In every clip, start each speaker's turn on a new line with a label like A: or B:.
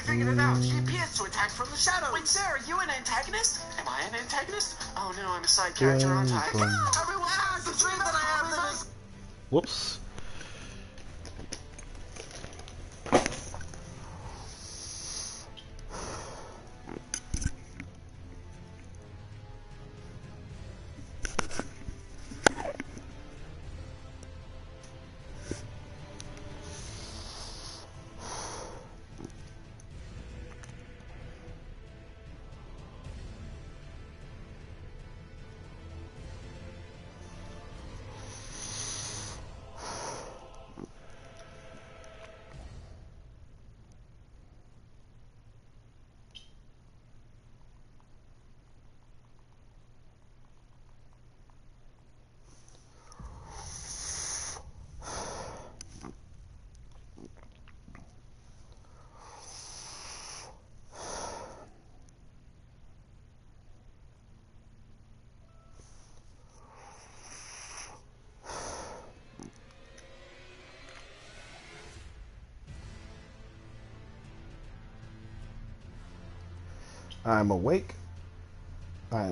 A: figured it out. She appears to attack from the shadows. Wait, Sarah, are you an antagonist? Am I an antagonist? Oh no, I'm a side character, aren't I? Everyone has the dream that I have in this.
B: Whoops. I'm awake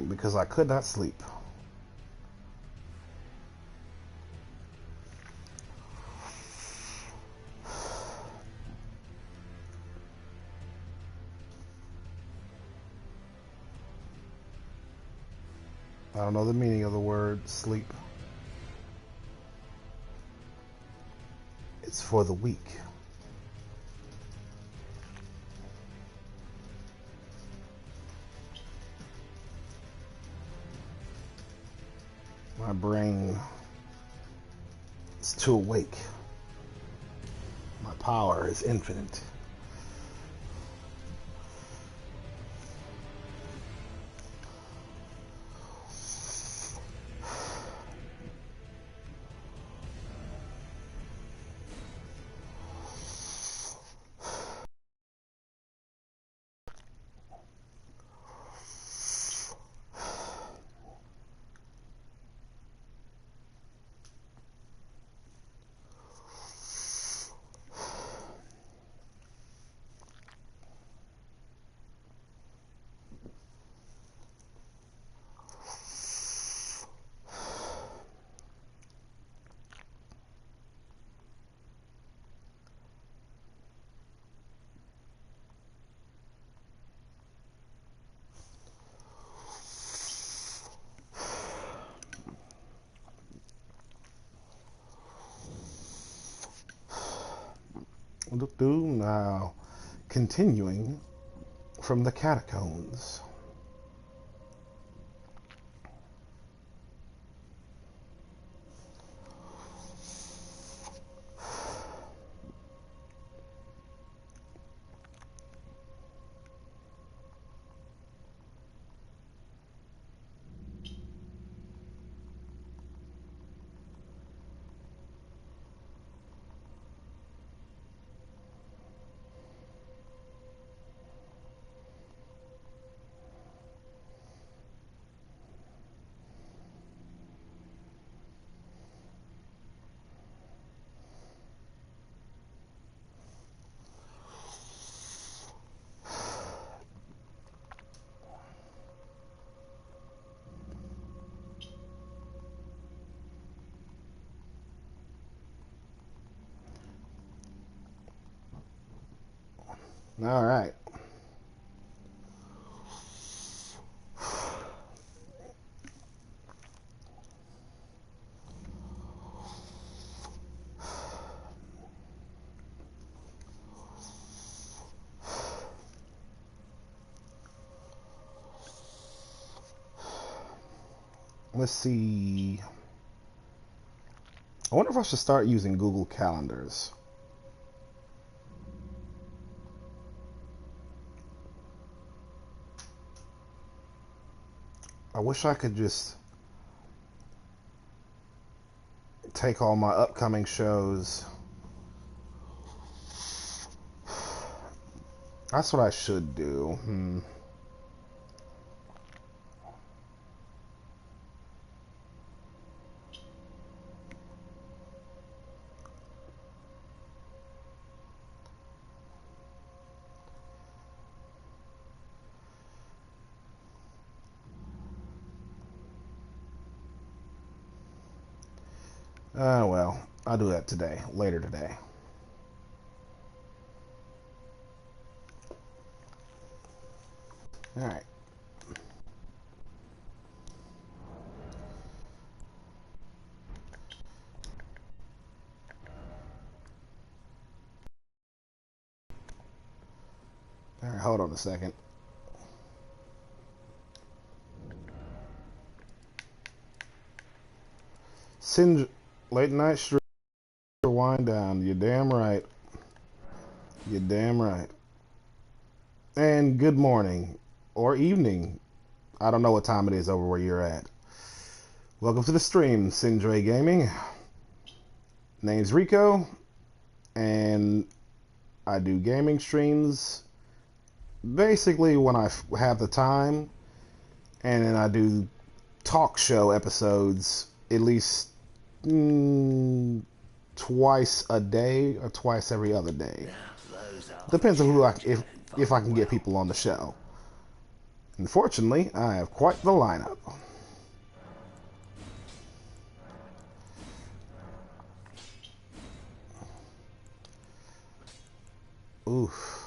B: because I could not sleep. I don't know the meaning of the word sleep. It's for the weak. My brain is too awake. My power is infinite. Now, continuing from the catacombs. All right. Let's see. I wonder if I should start using Google Calendars. I wish I could just take all my upcoming shows. That's what I should do. Well, I'll do that today, later today. All right. All right, hold on a second. Late night stream wind down. You're damn right. You're damn right. And good morning or evening. I don't know what time it is over where you're at. Welcome to the stream, Sindre Gaming. Name's Rico, and I do gaming streams basically when I have the time, and then I do talk show episodes at least twice a day or twice every other day. Depends on if I can get people on the show. Unfortunately, I have quite the lineup. Oof.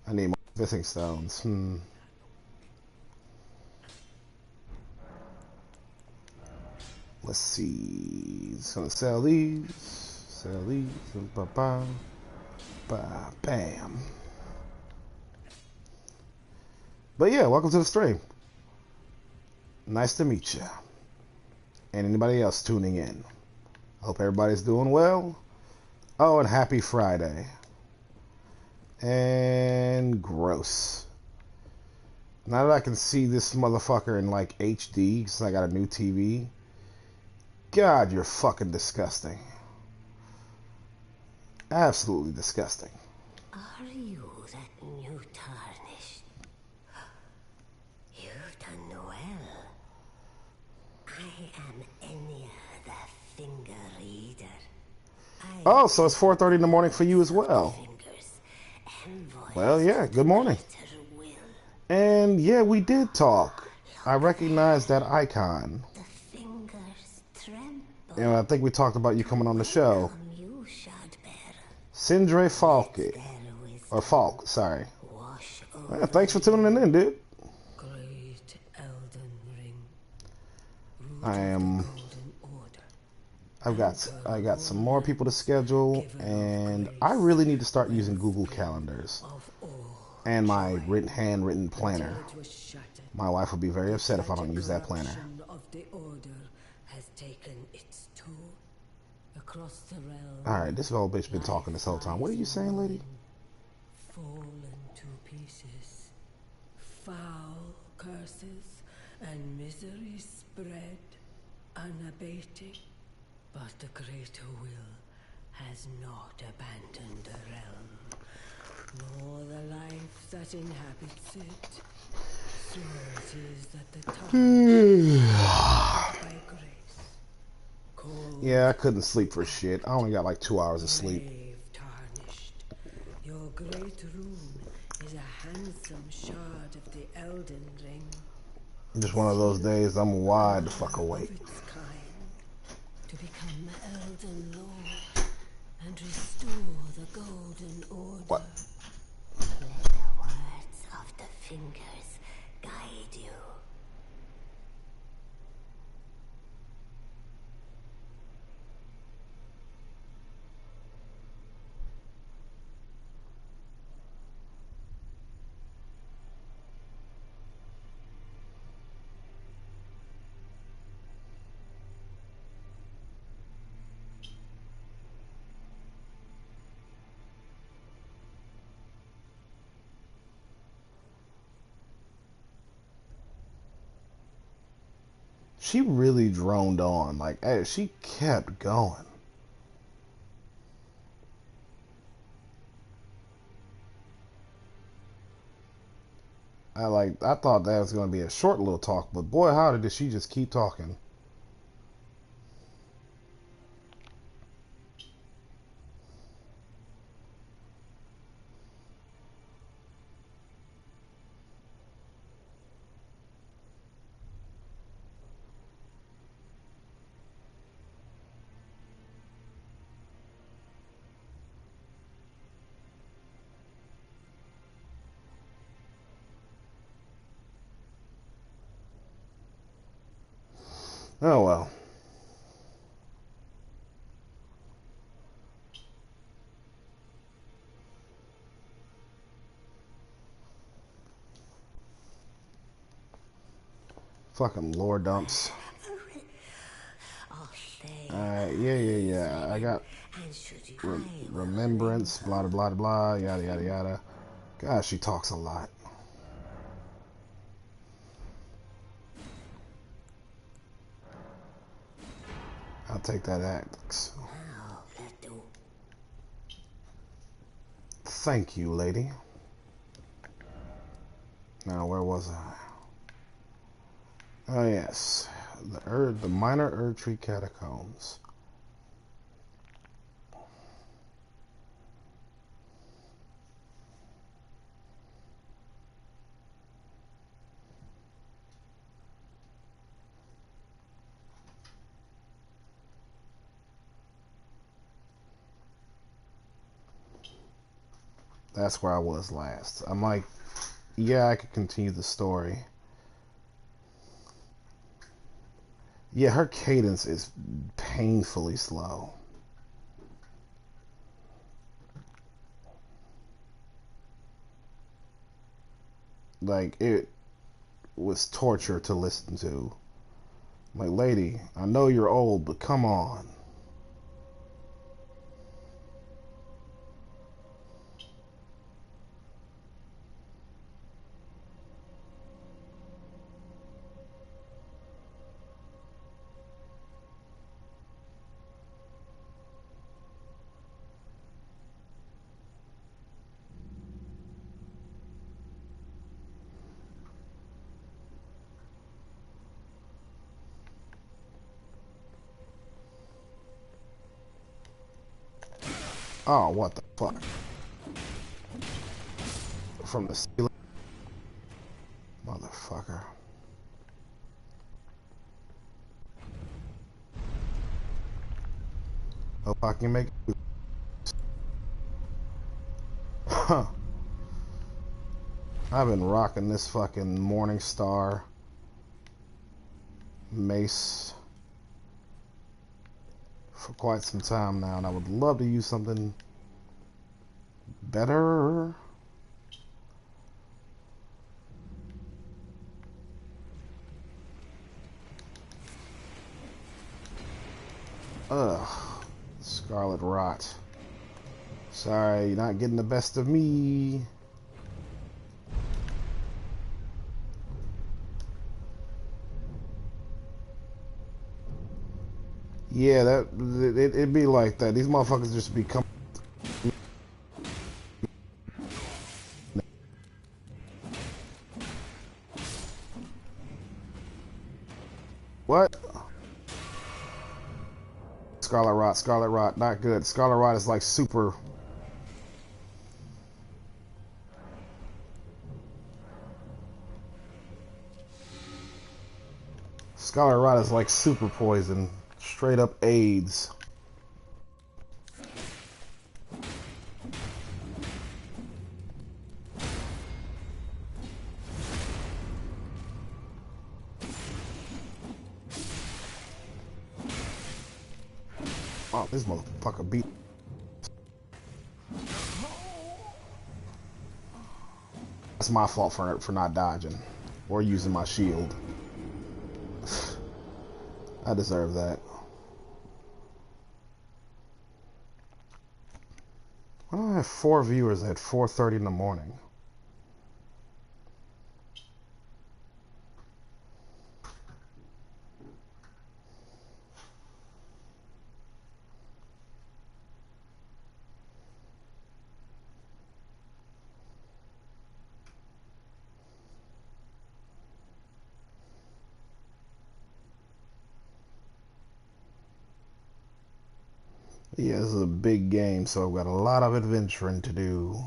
B: I need more fishing stones. Let's see. Just gonna sell these. Sell these. Ba-ba. Bam. But yeah, welcome to the stream. Nice to meet you. And anybody else tuning in. Hope everybody's doing well. Oh, and happy Friday. And gross. Now that I can see this motherfucker in like HD, because I got a new TV. God, you're fucking disgusting. Absolutely disgusting.
C: Are you that new tarnished? You've done well. I am Enya, the finger reader.
B: Oh, so it's 4:30 in the morning for you as well. Well, yeah, good morning. And yeah, we did talk. I recognize that icon.
C: The fingers tremble.
B: And I think we talked about you coming on the show. Sindre Falke. Or Falk, sorry. Well, thanks for tuning in, dude.
C: Great Elden ring.
B: I got some more people to schedule, and I really need to start using Google Calendars and my handwritten planner. My wife will be very upset if I don't use that planner. Alright, this old bitch been talking this whole time. What are you saying, lady?
C: Fallen to pieces. Foul curses and misery spread unabated. But the greater will has not abandoned the realm, nor the life that inhabits it. So it is that the tongue by grace.
B: Yeah, I couldn't sleep for shit. I only got like 2 hours of sleep.
C: Tarnished. Your great rune is a handsome shard of the Elden ring.
B: Just one of those days I'm wide the fuck awake.
C: To become Elden Lord and restore the Golden Order.
B: What?
C: Let the words of the fingers guide you.
B: She really droned on. Like, hey, she kept going. I thought that was going to be a short little talk, but boy, howdy did she just keep talking. Oh well. Fucking lore dumps. Yeah. I got remembrance, blah, blah, blah, blah, yada, yada, yada. Gosh, she talks a lot. I'll take that axe. Thank you, lady. Now, where was I? Oh, yes. The minor Erdtree catacombs. That's where I was last. I'm like, yeah, I could continue the story. Yeah, her cadence is painfully slow. Like, it was torture to listen to. Like, lady, I know you're old, but come on. Oh, what the fuck? From the ceiling? Motherfucker. Hope I can make it. Huh. I've been rocking this fucking Morning Star mace for quite some time now, and I would love to use something better. Ugh. Scarlet Rot. Sorry, you're not getting the best of me. Yeah, it'd be like that. These motherfuckers just become. What? Scarlet Rot, not good. Scarlet Rot is like super. Scarlet Rot is like super poison. Straight up AIDS. Oh, this motherfucker beat. That's my fault for not dodging or using my shield. I deserve that. Why do I have 4 viewers at 4:30 in the morning? Yeah, this is a big game, so I've got a lot of adventuring to do.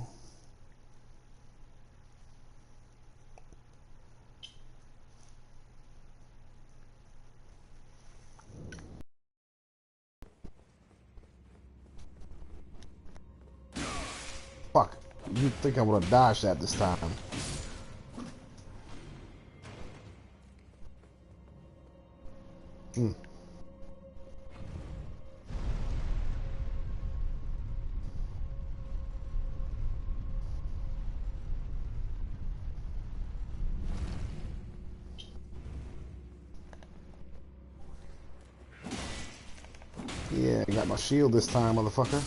B: Fuck. You think I would have dodged that this time. Mm. Yeah, I got my shield this time, motherfucker.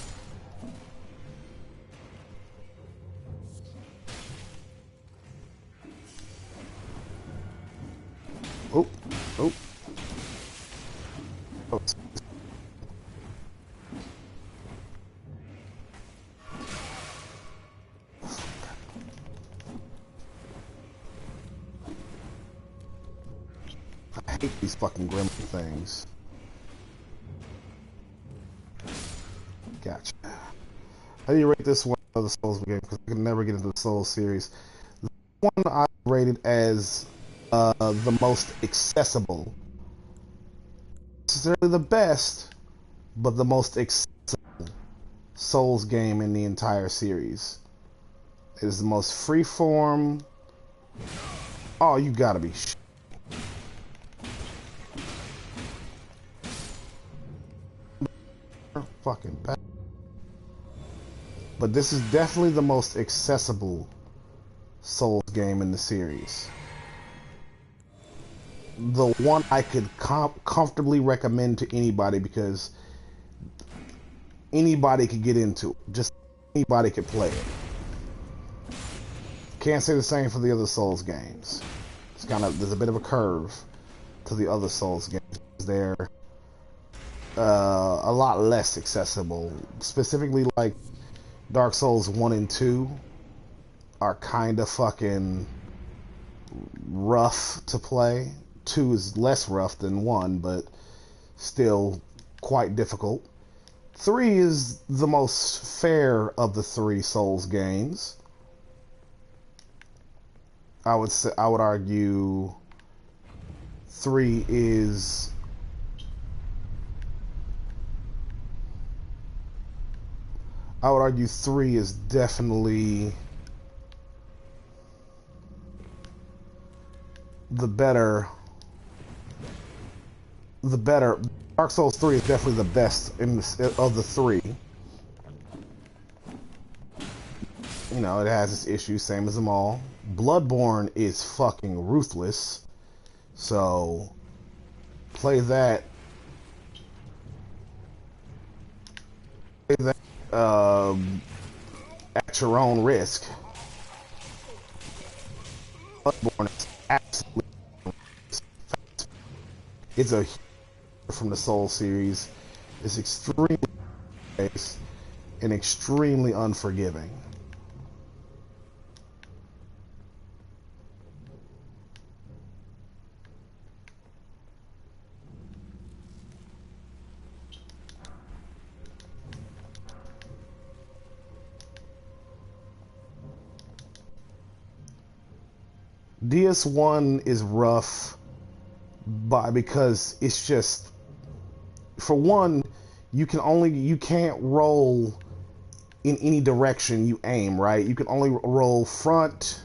B: Oh, oh. Oh. I hate these fucking gremlin things. Gotcha. How do you rate this one of the Souls game? Because I can never get into the Souls series. The one I rated as the most accessible. Not necessarily the best, but the most accessible Souls game in the entire series. It is the most freeform. Oh, you gotta be fucking bad. But this is definitely the most accessible Souls game in the series. The one I could comfortably recommend to anybody because anybody could get into it. Just anybody could play it. Can't say the same for the other Souls games. It's there's a bit of a curve to the other Souls games. They're a lot less accessible. Specifically, like Dark Souls 1 and 2 are kind of fucking rough to play. 2 is less rough than 1, but still quite difficult. 3 is the most fair of the 3 Souls games. I would argue 3 is definitely the better. Dark Souls 3 is definitely the best of the 3. You know, it has its issues, same as them all. Bloodborne is fucking ruthless. So, play that. At your own risk. Bloodborne is absolutely. It's a from the Soul series. It's extremely nice and extremely unforgiving. DS1 is rough because it's just, for one, you can't roll in any direction you aim, right? You can only roll front.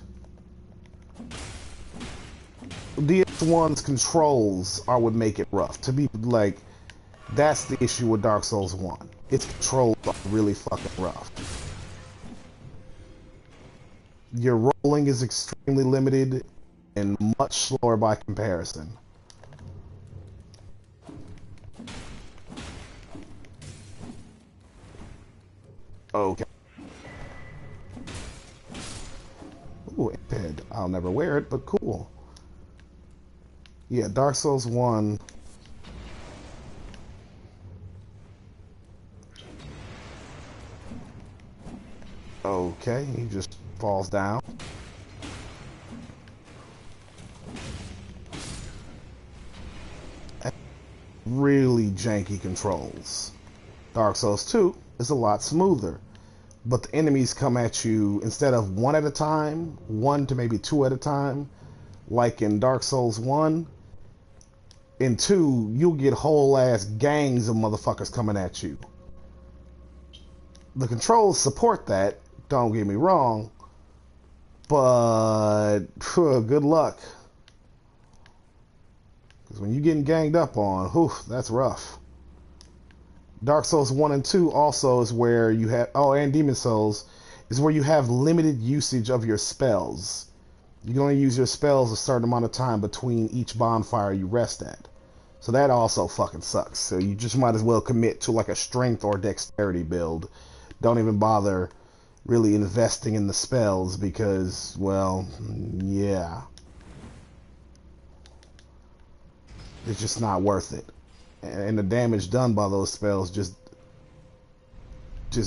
B: DS1's controls would make it rough. To be like, that's the issue with Dark Souls 1. Its controls are really fucking rough. Your rolling is extremely limited and much slower by comparison. Okay. Ooh, iPad. I'll never wear it, but cool. Yeah, Dark Souls 1. Okay, he just falls down. Really janky controls. Dark Souls 2 is a lot smoother, but the enemies come at you instead of one at a time, 1 to maybe 2 at a time, like in Dark Souls 1. In 2, you'll get whole ass gangs of motherfuckers coming at you. The controls support that, don't get me wrong, but good luck. Because when you're getting ganged up on, whew, that's rough. Dark Souls 1 and 2 also is where you have, oh, and Demon Souls, is where you have limited usage of your spells. You can only use your spells a certain amount of time between each bonfire you rest at. So that also fucking sucks. So you just might as well commit to like a strength or dexterity build. Don't even bother really investing in the spells because, well, yeah. It's just not worth it. And the damage done by those spells just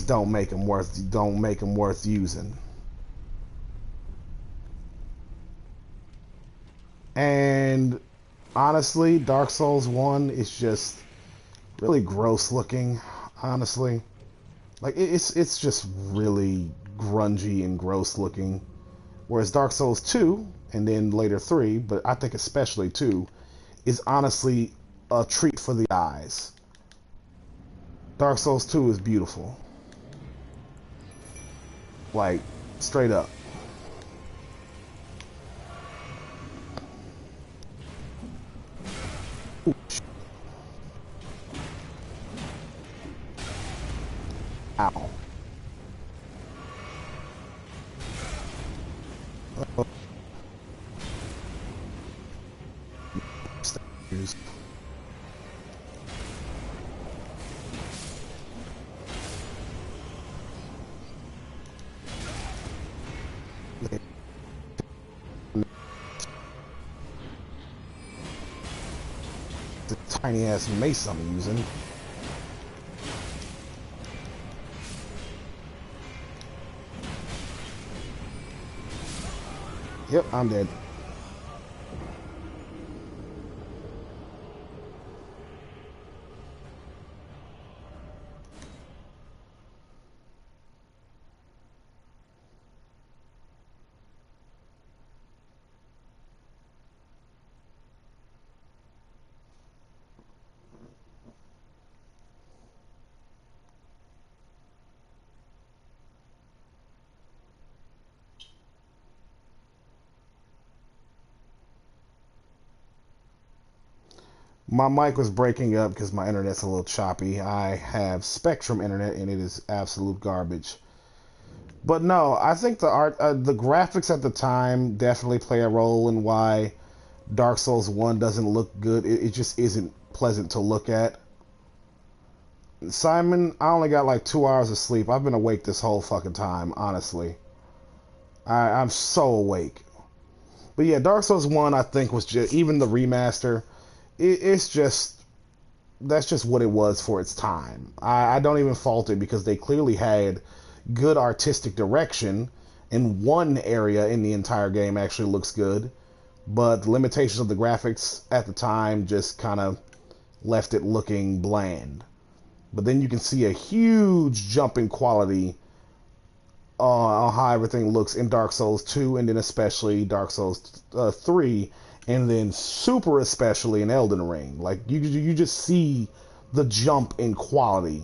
B: don't make them worth using. And honestly, Dark Souls 1 is just really gross looking, honestly. Like it's just really grungy and gross looking. Whereas Dark Souls 2 and then later 3, but I think especially 2, is honestly a treat for the eyes. Dark Souls 2 is beautiful. Like, straight up. Ooh. Ow. Stairs. The tiny ass mace I'm using. Yep, I'm dead. My mic was breaking up because my internet's a little choppy. I have Spectrum internet and it is absolute garbage. But no, I think the graphics at the time definitely play a role in why Dark Souls 1 doesn't look good. It just isn't pleasant to look at. Simon, I only got like 2 hours of sleep. I've been awake this whole fucking time, honestly. I'm so awake. But yeah, Dark Souls 1, I think, was just, even the remaster, it's just, that's just what it was for its time. I don't even fault it because they clearly had good artistic direction, and one area in the entire game actually looks good, but the limitations of the graphics at the time just kind of left it looking bland. But then you can see a huge jump in quality on how everything looks in Dark Souls 2, and then especially Dark Souls 3, and then super especially in Elden Ring. Like you just see the jump in quality.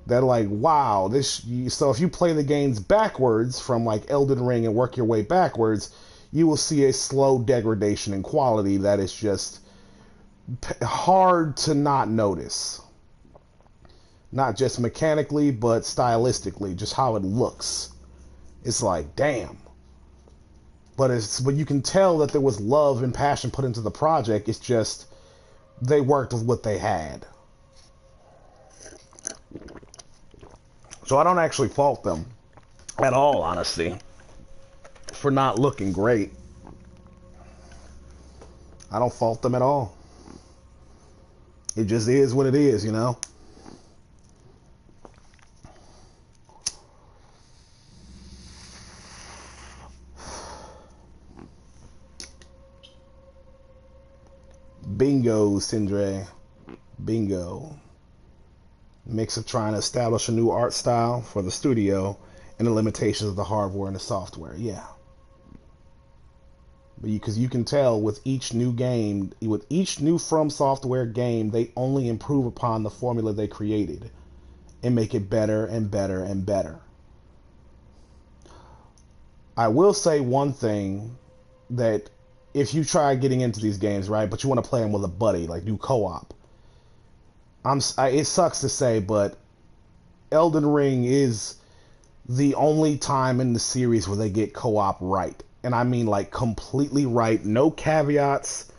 B: That like, wow, this. So if you play the games backwards from like Elden Ring and work your way backwards, you will see a slow degradation in quality that is just hard to not notice. Not just mechanically, but stylistically, just how it looks. It's like, damn. But you can tell that there was love and passion put into the project. It's just they worked with what they had. So I don't actually fault them at all, honestly, for not looking great. I don't fault them at all. It just is what it is, you know? Bingo, Sindre. Bingo. Mix of trying to establish a new art style for the studio and the limitations of the hardware and the software. Yeah. Because you can tell with each new game, with each new From Software game, they only improve upon the formula they created and make it better and better and better. I will say one thing that if you try getting into these games, right, but you want to play them with a buddy, like do co-op. It sucks to say, but Elden Ring is the only time in the series where they get co-op right. And I mean like completely right. No caveats,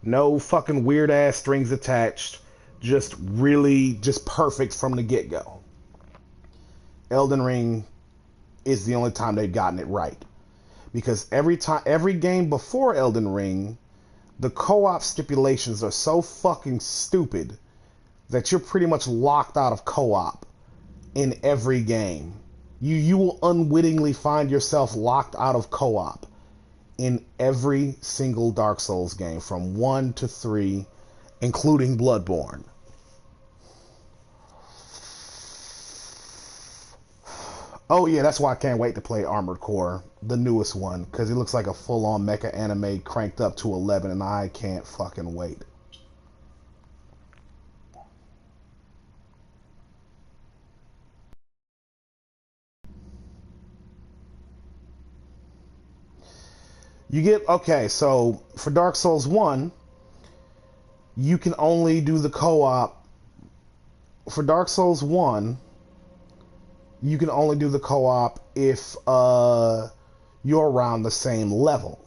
B: no fucking weird ass strings attached. Just really just perfect from the get-go. Elden Ring is the only time they've gotten it right. Because every game before Elden Ring, the co-op stipulations are so fucking stupid that you're pretty much locked out of co-op in every game. You will unwittingly find yourself locked out of co-op in every single Dark Souls game from 1 to 3, including Bloodborne. Oh yeah, that's why I can't wait to play Armored Core, the newest one, because it looks like a full-on mecha anime cranked up to 11, and I can't fucking wait. You get, okay, so for Dark Souls 1, you can only do the co-op. For Dark Souls 1, you can only do the co-op if you're around the same level.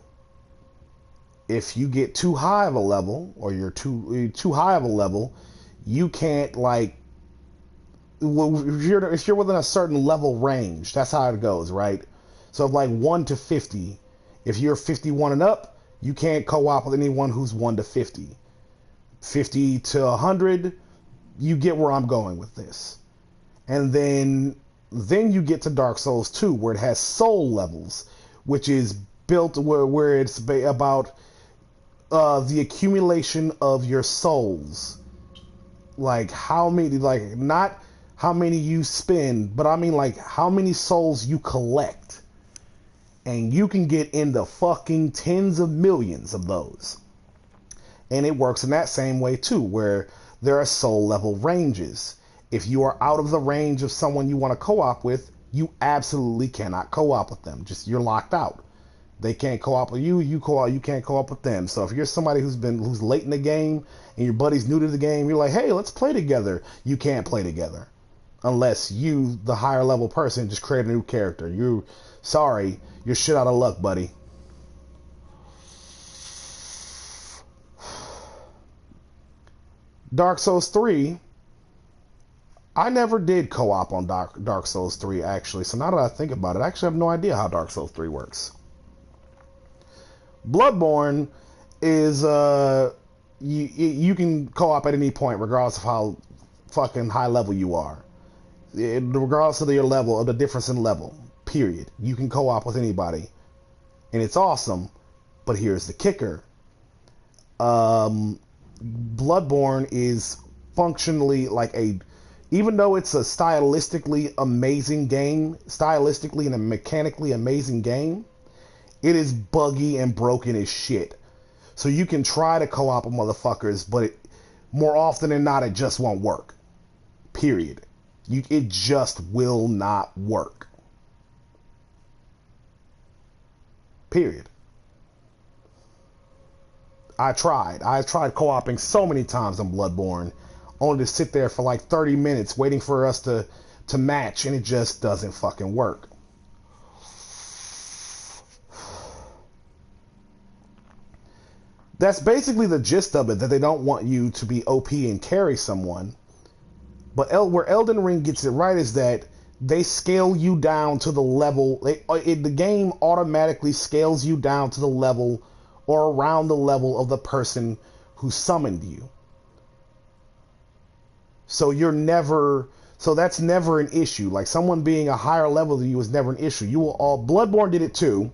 B: If you get too high of a level, or you're too high of a level, you can't, like, if you're within a certain level range, that's how it goes, right? So like 1 to 50, if you're 51 and up, you can't co-op with anyone who's 1 to 50. 50 to 100, you get where I'm going with this. And then you get to Dark Souls 2, where it has soul levels, which is built where it's about the accumulation of your souls. Like how many, like not how many you spend, but I mean like how many souls you collect. And you can get in the fucking tens of millions of those. And it works in that same way too, where there are soul level ranges. If you are out of the range of someone you want to co-op with, you absolutely cannot co-op with them. Just you're locked out. They can't co-op with you, you can't co-op with them. So if you're somebody who's late in the game and your buddy's new to the game, you're like, hey, let's play together. You can't play together. Unless you, the higher level person, just create a new character. Sorry, you're shit out of luck, buddy. Dark Souls 3, I never did co-op on Dark Souls 3, actually. So now that I think about it, I actually have no idea how Dark Souls 3 works. Bloodborne is, you can co-op at any point, regardless of how fucking high level you are. Regardless of your level, of the difference in level. Period. You can co-op with anybody. And it's awesome. But here's the kicker. Bloodborne is functionally like even though it's a stylistically amazing game, stylistically and a mechanically amazing game, it is buggy and broken as shit. So you can try to co-op with motherfuckers, but more often than not, it just won't work. Period. It just will not work. Period. I tried co-oping so many times on Bloodborne, only to sit there for like 30 minutes waiting for us to match, and it just doesn't fucking work. That's basically the gist of it, that they don't want you to be OP and carry someone. But where Elden Ring gets it right is that they scale you down to the level. The game automatically scales you down to the level or around the level of the person who summoned you. So that's never an issue. Like someone being a higher level than you is never an issue. Bloodborne did it too,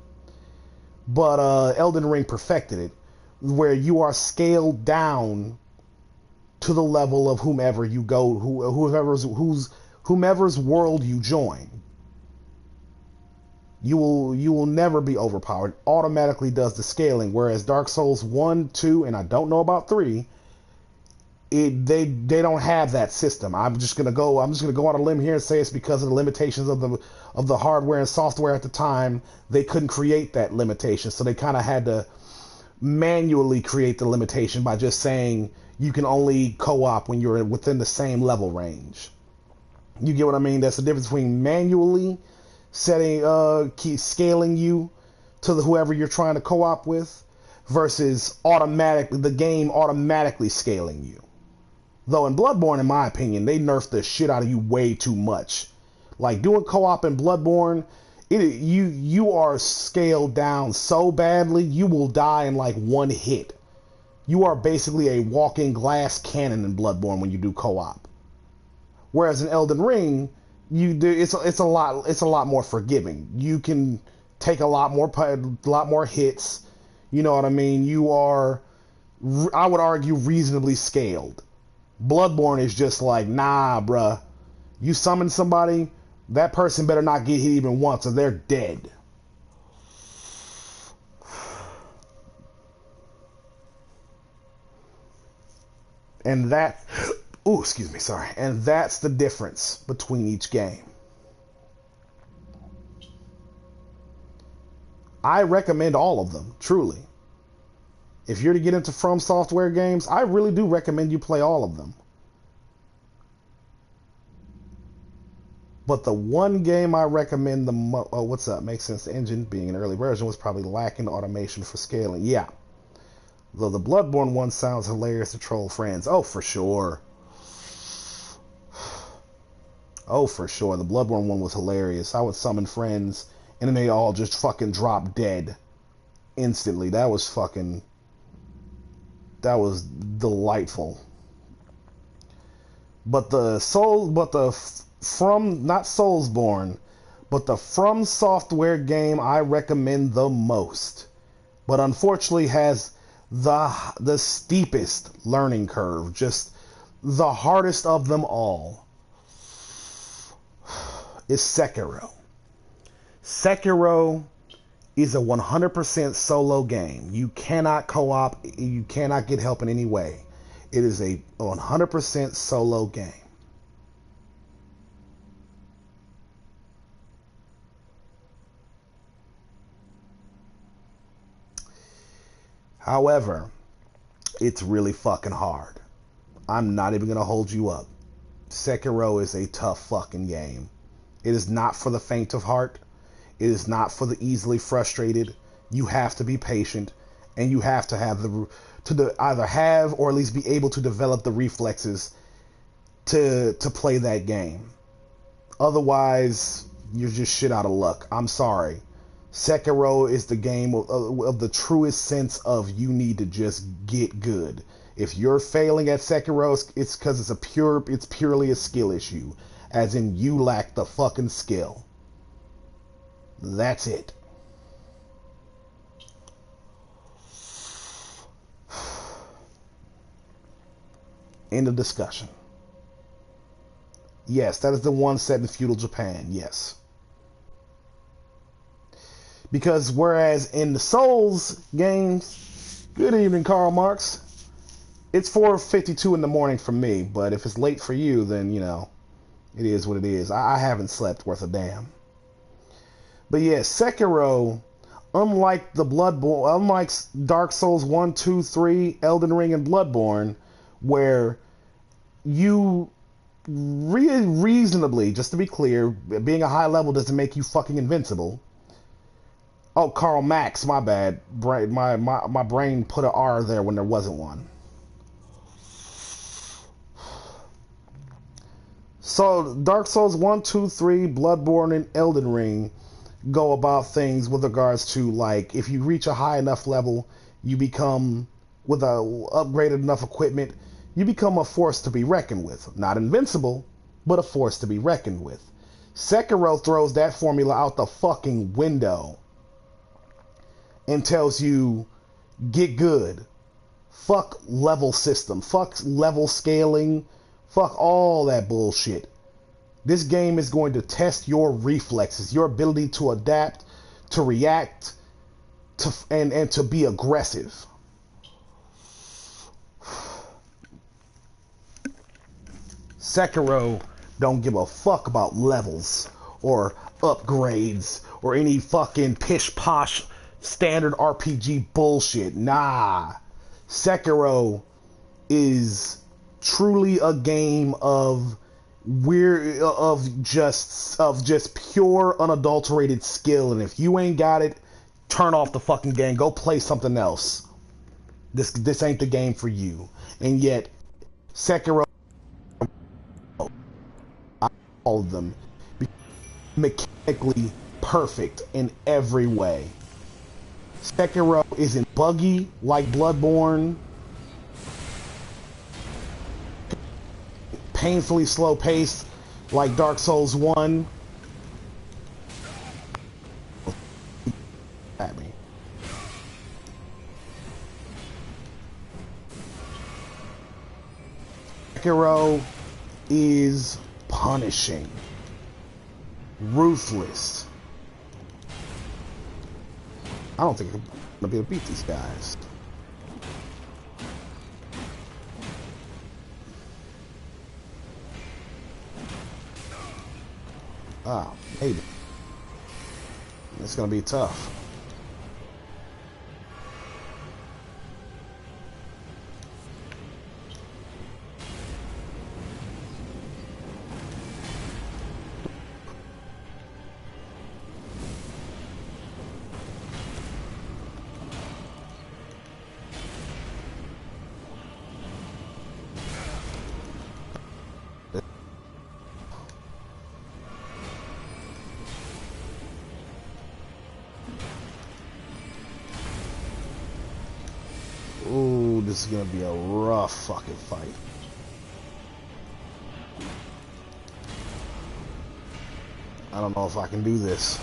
B: but Elden Ring perfected it, where you are scaled down to the level of whomever you go, whomever's world you join. You will never be overpowered. It automatically does the scaling, whereas Dark Souls 1, 2, and I don't know about 3, they don't have that system. I'm just gonna go on a limb here and say it's because of the limitations of the hardware and software at the time. They couldn't create that limitation, so they kind of had to manually create the limitation by just saying you can only co-op when you're within the same level range. You get what I mean? That's the difference between manually setting, keep scaling you to whoever you're trying to co-op with versus the game automatically scaling you. Though in Bloodborne, in my opinion, they nerfed the shit out of you way too much. Like doing co-op in Bloodborne, you are scaled down so badly you will die in like one hit. You are basically a walking glass cannon in Bloodborne when you do co-op. Whereas in Elden Ring, it's a lot more forgiving. You can take a lot more hits. You know what I mean? You are, I would argue, reasonably scaled. Bloodborne is just like, nah, bruh. You summon somebody, that person better not get hit even once or they're dead. And that, excuse me, sorry. And that's the difference between each game. I recommend all of them, truly. If you're to get into From Software games, I really do recommend you play all of them. But the one game I recommend the most... Oh, what's up? Makes sense. The engine, being an early version, was probably lacking automation for scaling. Yeah. Though the Bloodborne one sounds hilarious to troll friends. Oh, for sure. Oh, for sure. The Bloodborne one was hilarious. I would summon friends, and then they all just fucking drop dead instantly. That was delightful. But the not Soulsborne, but the From Software game I recommend the most, but unfortunately has the steepest learning curve, just the hardest of them all, is Sekiro. Sekiro is a 100% solo game. You cannot co-op, you cannot get help in any way. It is a 100% solo game. However, it's really fucking hard. I'm not even going to hold you up. Sekiro is a tough fucking game. It is not for the faint of heart. It is not for the easily frustrated. You have to be patient, and you have to have either have or at least be able to develop the reflexes to play that game. Otherwise, you're just shit out of luck. I'm sorry. Sekiro is the game of the truest sense of you need to just get good. If you're failing at Sekiro, it's because it's purely a skill issue. As in, you lack the fucking skill. That's it. End of discussion. Yes, that is the one set in feudal Japan. Yes. Because whereas in the Souls games, good evening, Karl Marx. It's 4:52 in the morning for me, but if it's late for you, then, you know, it is what it is. I haven't slept worth a damn. But yeah, Sekiro, unlike Dark Souls 1, 2, 3, Elden Ring, and Bloodborne, where you reasonably, just to be clear, being a high level doesn't make you fucking invincible. Oh, Karl Marx, my bad. My brain put an R there when there wasn't one. So, Dark Souls 1, 2, 3, Bloodborne, and Elden Ring go about things with regards to, like, if you reach a high enough level, you become, with upgraded enough equipment, you become a force to be reckoned with. Not invincible, but a force to be reckoned with. Sekiro throws that formula out the fucking window and tells you, get good. Fuck level system. Fuck level scaling. Fuck all that bullshit. This game is going to test your reflexes, your ability to adapt, to react, and to be aggressive. Sekiro don't give a fuck about levels or upgrades or any fucking pish-posh standard RPG bullshit. Nah. Sekiro is truly a game of just pure unadulterated skill, and if you ain't got it, turn off the fucking game. Go play something else. This ain't the game for you. And yet Sekiro, all of them, mechanically perfect in every way. Sekiro isn't buggy like Bloodborne, painfully slow paced like Dark Souls 1. At me. Sekiro is punishing, ruthless. I don't think I'm gonna be able to beat these guys. Ah, maybe. It's gonna be tough. Ooh, this is gonna be a rough fucking fight. I don't know if I can do this.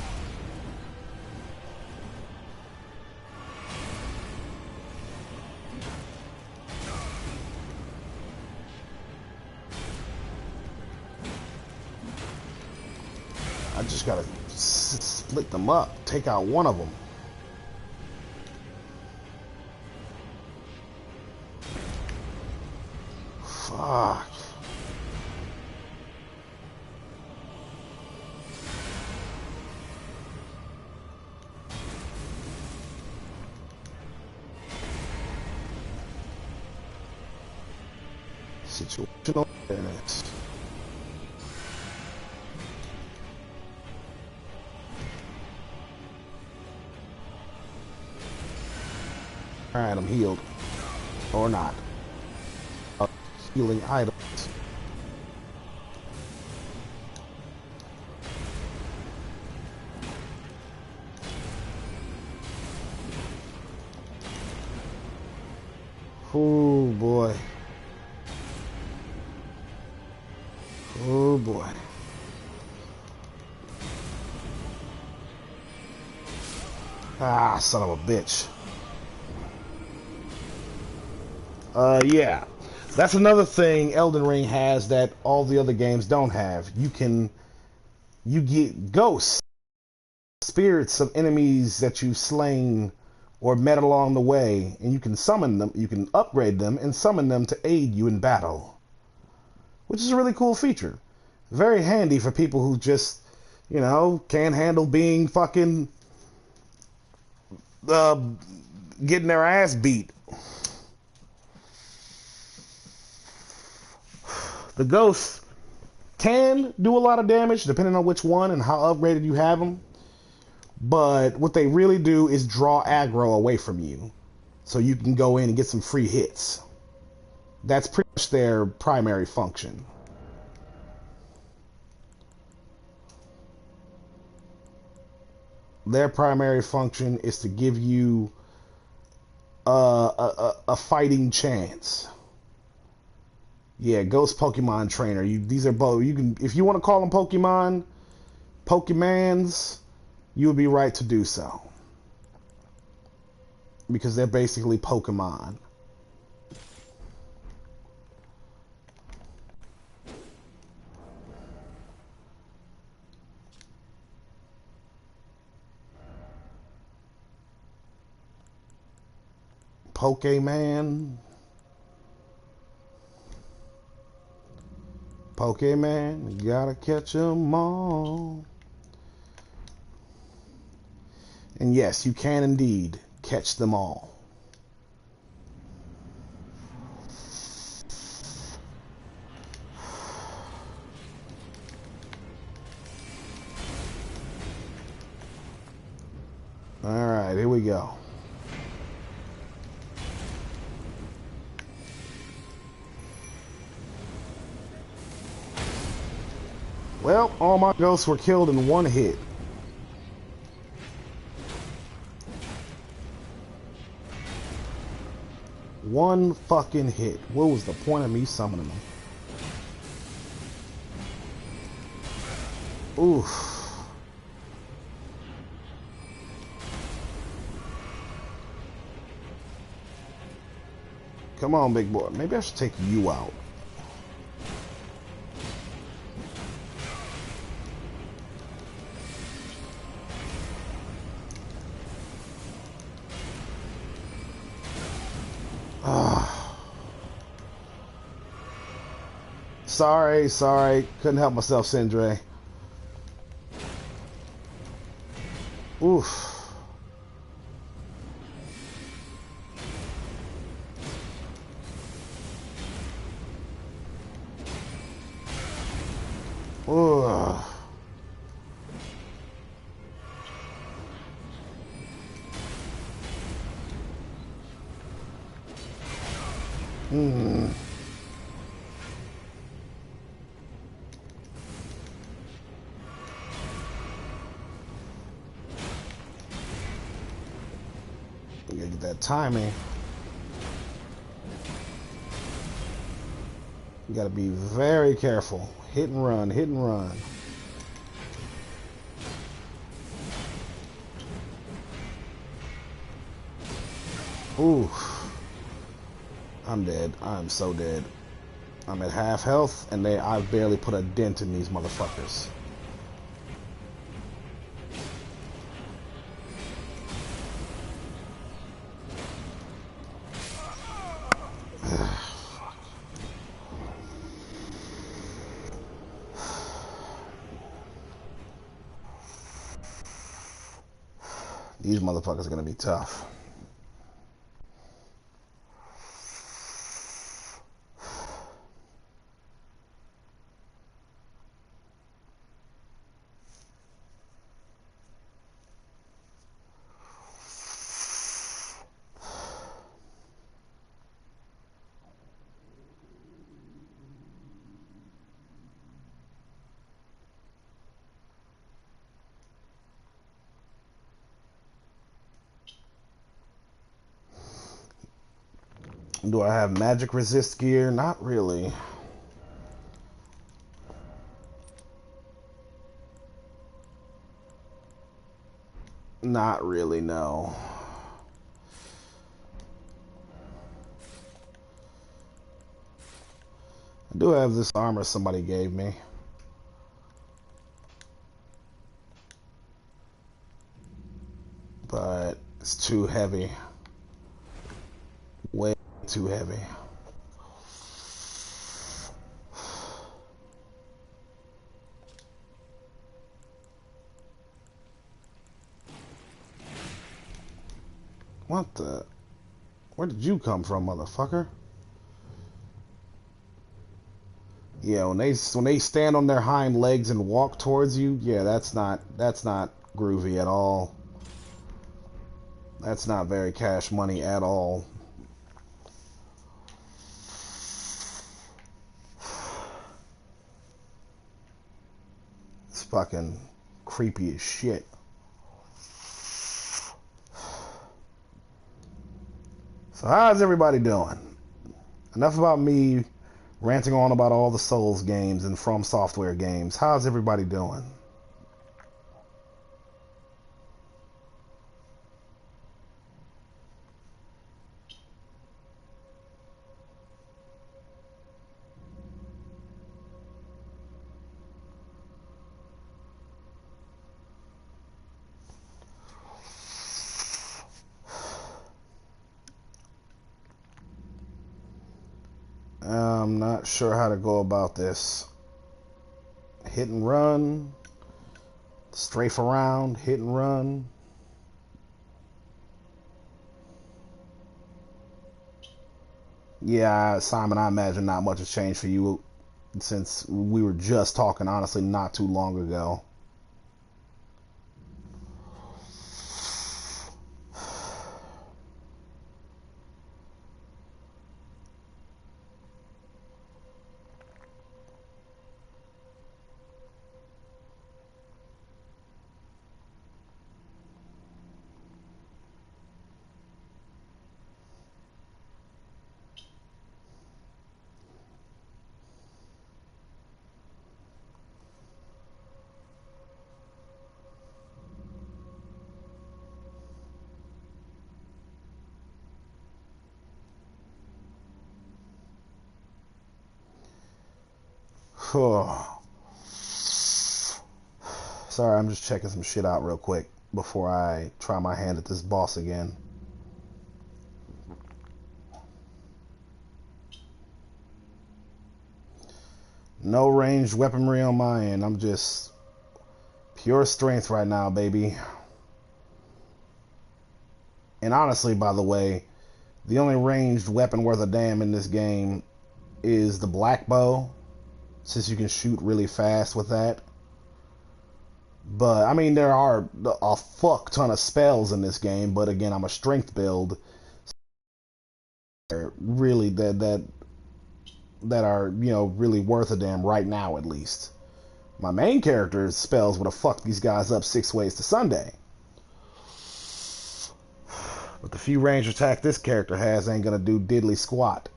B: I just gotta split them up, take out one of them. Fuck. Situational awareness. Alright, I'm healed. Or not. Healing items. Oh boy. Oh boy. Ah, son of a bitch. Yeah. That's another thing Elden Ring has that all the other games don't have. You get ghosts, spirits of enemies that you've slain or met along the way, and you can summon them, you can upgrade them and summon them to aid you in battle. Which is a really cool feature. Very handy for people who just, can't handle being fucking getting their ass beat. The ghosts can do a lot of damage depending on which one and how upgraded you have them. But what they really do is draw aggro away from you, so you can go in and get some free hits. That's pretty much their primary function. Their primary function is to give you a fighting chance. Yeah, Ghost Pokemon Trainer. These are both. You can, if you want to call them Pokemans, you would be right to do so, because they're basically Pokemon. Pokemon. Pokemon, you gotta catch 'em all. And yes, you can indeed catch them all. Alright, here we go. Well, all my ghosts were killed in one hit. One fucking hit. What was the point of me summoning them? Oof. Come on, big boy. Maybe I should take you out. Sorry. Couldn't help myself, Sindre. Oof. Ugh. You gotta get that timing. You gotta be very careful. Hit and run, hit and run. Ooh. I'm dead. I'm so dead. I'm at half health, and I've barely put a dent in these motherfuckers. These motherfuckers are gonna be tough. Do I have magic resist gear? Not really. Not really, no. I do have this armor somebody gave me. But it's too heavy. Way too heavy. What the? Where did you come from, motherfucker? Yeah, when they stand on their hind legs and walk towards you, yeah, that's not groovy at all. That's not very cash money at all. It's fucking creepy as shit. So how's everybody doing? Enough about me ranting on about all the Souls games and From Software games. How's everybody doing? I'm not sure how to go about this. Hit and run, strafe around, hit and run. Yeah, Simon, I imagine not much has changed for you since we were just talking, honestly, not too long ago. Sorry, I'm just checking some shit out real quick before I try my hand at this boss again. No ranged weaponry on my end. I'm just pure strength right now, baby. And honestly, by the way, the only ranged weapon worth a damn in this game is the black bow, since you can shoot really fast with that. But, I mean, there are a fuck ton of spells in this game, but again, I'm a strength build. Really, that are, you know, really worth a damn right now, at least. My main character's spells would have fucked these guys up 6 ways to Sunday. But the few range attack this character has ain't gonna do diddly squat.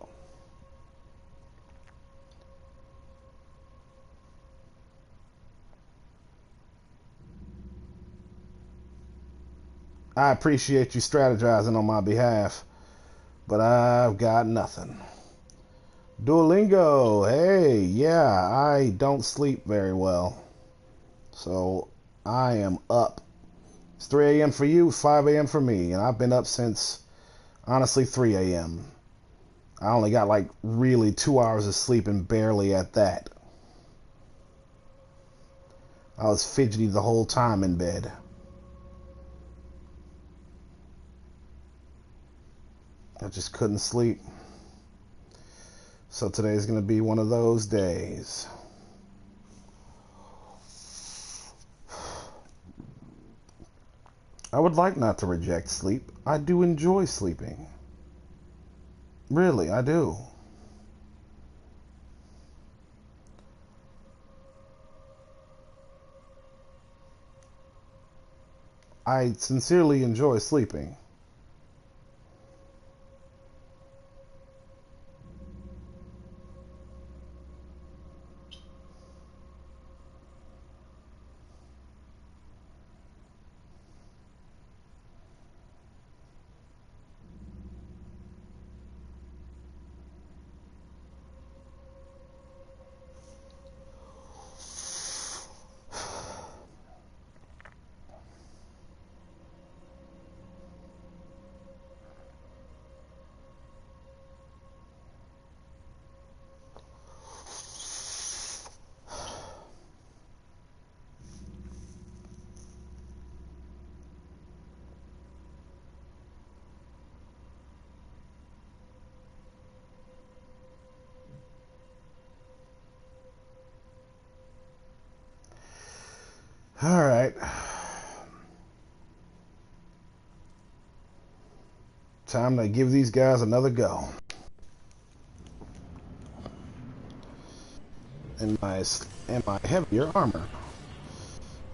B: I appreciate you strategizing on my behalf, but I've got nothing. Duolingo, hey, yeah, I don't sleep very well. So I am up. It's 3 a.m. for you, 5 a.m. for me, and I've been up since, honestly, 3 a.m. I only got like really 2 hours of sleep and barely at that. I was fidgety the whole time in bed. I just couldn't sleep. So today's going to be one of those days. I would like not to reject sleep. I do enjoy sleeping. Really, I do. I sincerely enjoy sleeping. All right. Time to give these guys another go. In my heavier armor.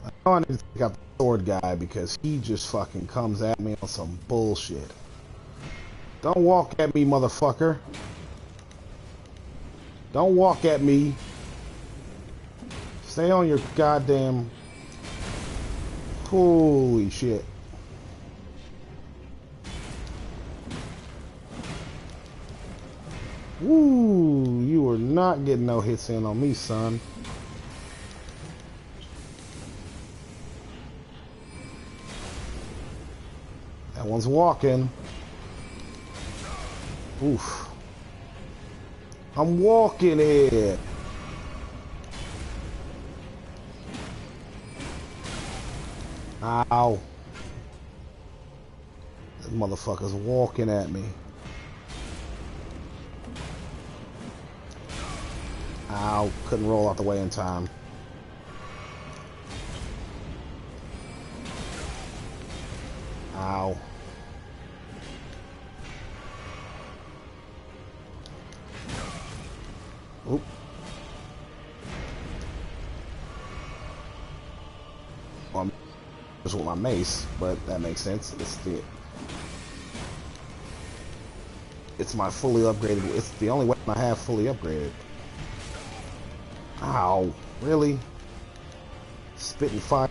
B: I know I need to take out the sword guy because he just fucking comes at me on some bullshit. Don't walk at me, motherfucker. Don't walk at me. Stay on your goddamn... Holy shit. Woo! You are not getting no hits in on me, son. That one's walking. Oof. I'm walking here. Ow. That motherfucker's walking at me. Ow, couldn't roll out the way in time. Ow. Oop. Well, I'm just with my mace, but that makes sense. It's my fully upgraded. It's the only weapon I have fully upgraded. Ow. Really? Spitting fire.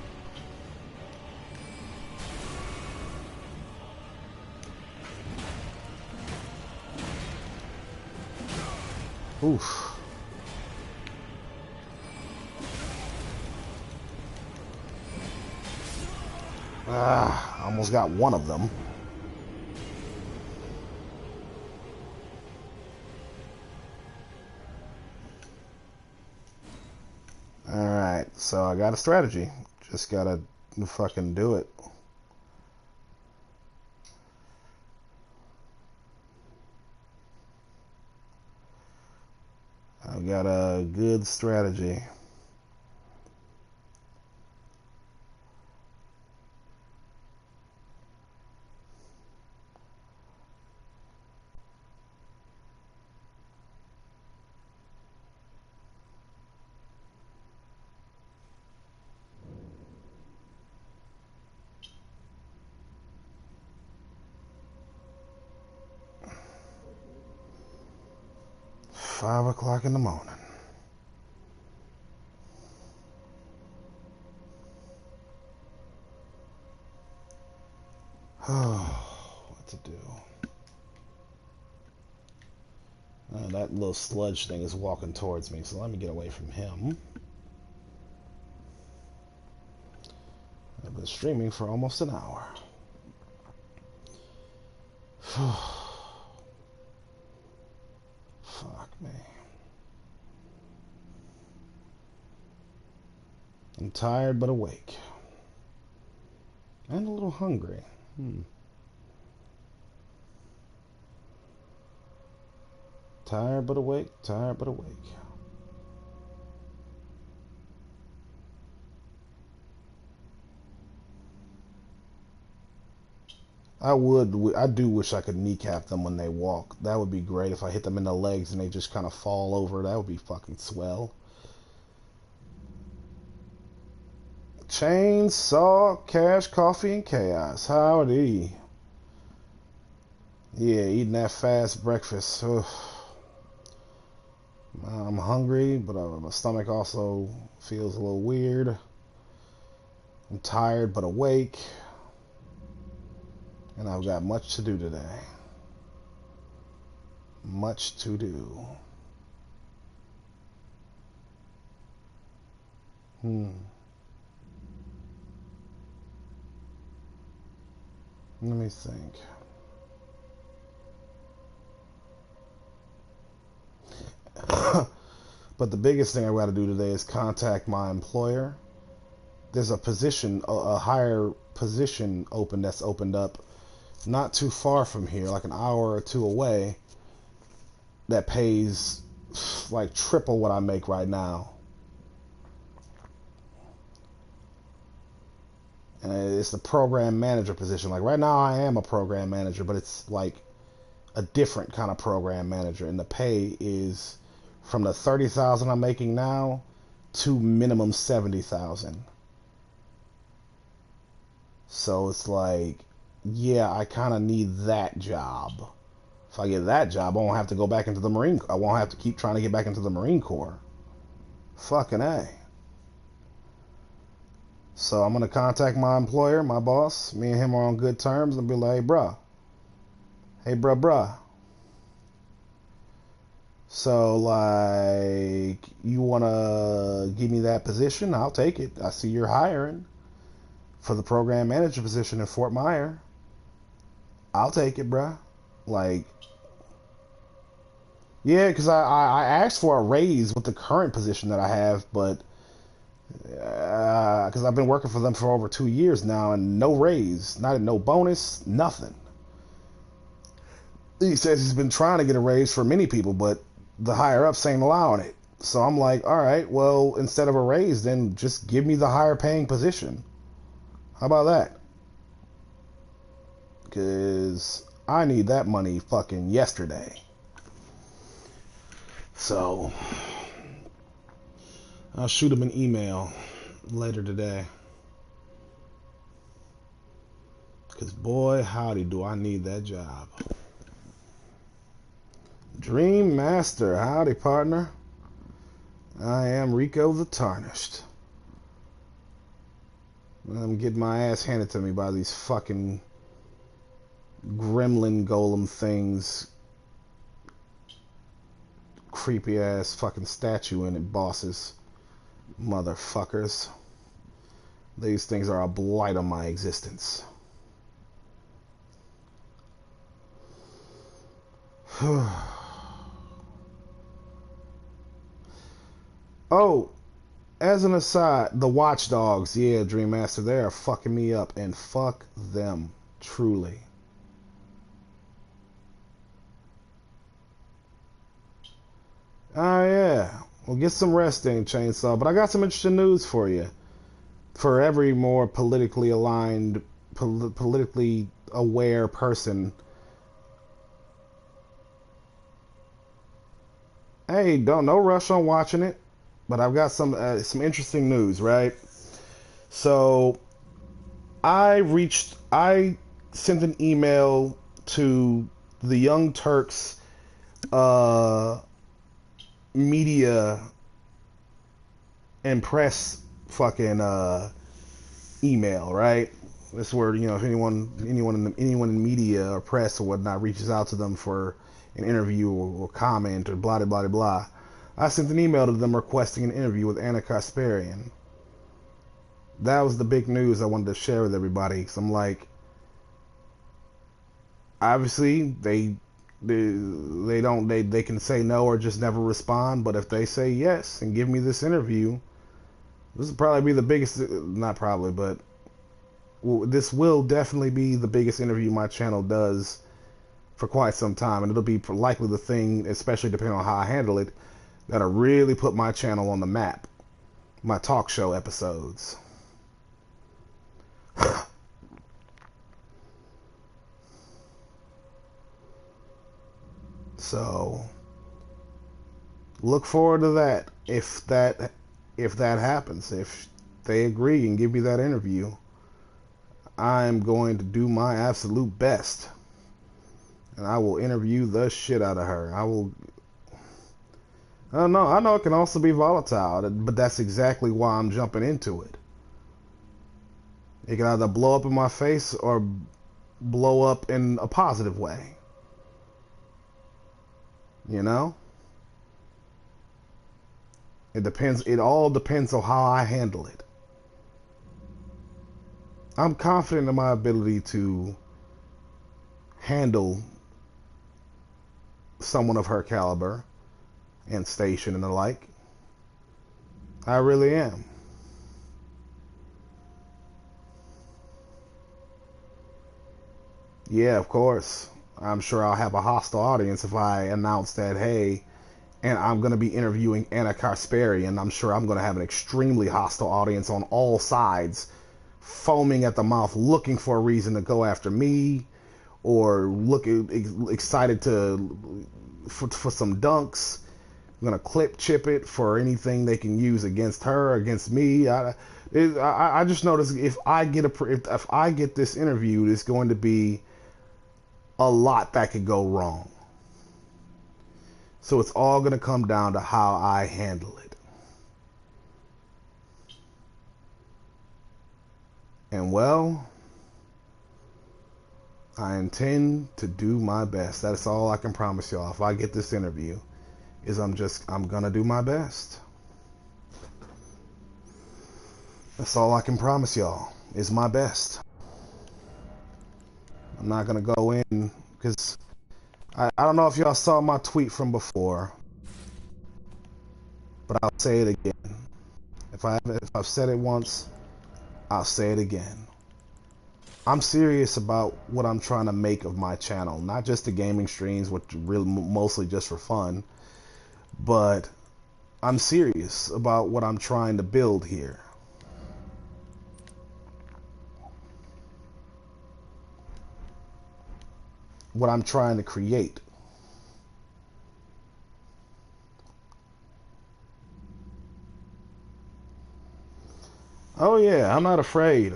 B: Oof. Ah, almost got one of them. Alright, so I got a strategy. Just gotta fucking do it. I've got a good strategy. Five o'clock in the morning. What to do? That little sludge thing is walking towards me, so let me get away from him. I've been streaming for almost an hour. Fuck me. I'm tired but awake. And a little hungry. Tired but awake, tired but awake. I do wish I could kneecap them when they walk. That would be great if I hit them in the legs and they just kind of fall over. That would be fucking swell. Chainsaw, Cash, Coffee, and Chaos. Howdy. Yeah, eating that fast breakfast. Ugh. I'm hungry, but my stomach also feels a little weird. I'm tired but awake. And I've got much to do today. Much to do. Let me think. But the biggest thing I've got to do today is contact my employer. There's a position, a higher position that's opened up not too far from here, like an hour or two away, that pays like triple what I make right now. And it's the program manager position. Like right now I am a program manager, but it's like a different kind of program manager, and the pay is from the 30,000 I'm making now to minimum 70,000. So it's like, yeah, I kind of need that job. If I get that job, I won't have to go back into the Marine. I won't have to keep trying to get back into the Marine Corps. Fucking A. So I'm gonna contact my employer, my boss. Me and him are on good terms, and be like, hey, bruh. So, like, you wanna give me that position? I'll take it. I see you're hiring for the program manager position in Fort Myer. I'll take it, bruh. Like, yeah, because I asked for a raise with the current position that I have, but because I've been working for them for over 2 years now, and no raise, no bonus, nothing. He says he's been trying to get a raise for many people, but the higher ups ain't allowing it. So I'm like, all right, well, instead of a raise, then just give me the higher paying position. How about that? Because I need that money fucking yesterday. So I'll shoot him an email later today. Because boy, howdy, do I need that job. Dream Master, howdy, partner. I am Rico the Tarnished. I'm getting my ass handed to me by these fucking gremlin golem things. Creepy ass fucking statue in it, bosses. Motherfuckers. These things are a blight on my existence. Oh, as an aside, the Watchdogs, yeah, Dream Master, they are fucking me up, and fuck them, truly. Oh yeah, well, get some rest in, Chainsaw, but I got some interesting news for you. For every more politically aligned, politically aware person. Hey, no rush on watching it, but I've got some interesting news, right? So I sent an email to the Young Turks media and press fucking email, right? This is where, you know, if anyone in media or press or whatnot reaches out to them for an interview or comment or blah blah blah blah. I sent an email to them requesting an interview with Anna Kasparian. That was the big news I wanted to share with everybody. So I'm like, obviously they can say no or just never respond, but if they say yes and give me this interview, this will probably be the biggest, not probably, but this will definitely be the biggest interview my channel does for quite some time, and it'll be likely the thing, especially depending on how I handle it, that'll really put my channel on the map. My talk show episodes. So look forward to that if that happens. If they agree and give me that interview, I'm going to do my absolute best, and I will interview the shit out of her. I know it can also be volatile, but that's exactly why I'm jumping into it. It can either blow up in my face or blow up in a positive way. You know? It depends. It all depends on how I handle it. I'm confident in my ability to handle someone of her caliber and station and the like. I really am. Yeah, of course. I'm sure I'll have a hostile audience if I announce that, hey, and I'm going to be interviewing Anna Kasparian. I'm sure I'm going to have an extremely hostile audience on all sides, foaming at the mouth, looking for a reason to go after me, or excited for some dunks. I'm gonna chip it for anything they can use against her, against me. I just noticed if I get this interview, it's going to be a lot that could go wrong. So it's all gonna come down to how I handle it. And well, I intend to do my best. That's all I can promise y'all. If I get this interview, is I'm gonna do my best. That's all I can promise y'all, is my best. I'm not gonna go in, because I don't know if y'all saw my tweet from before, but I'll say it again. If I've said it once, I'll say it again. I'm serious about what I'm trying to make of my channel, not just the gaming streams, which really mostly just for fun, but I'm serious about what I'm trying to build here. What I'm trying to create. Oh yeah, I'm not afraid.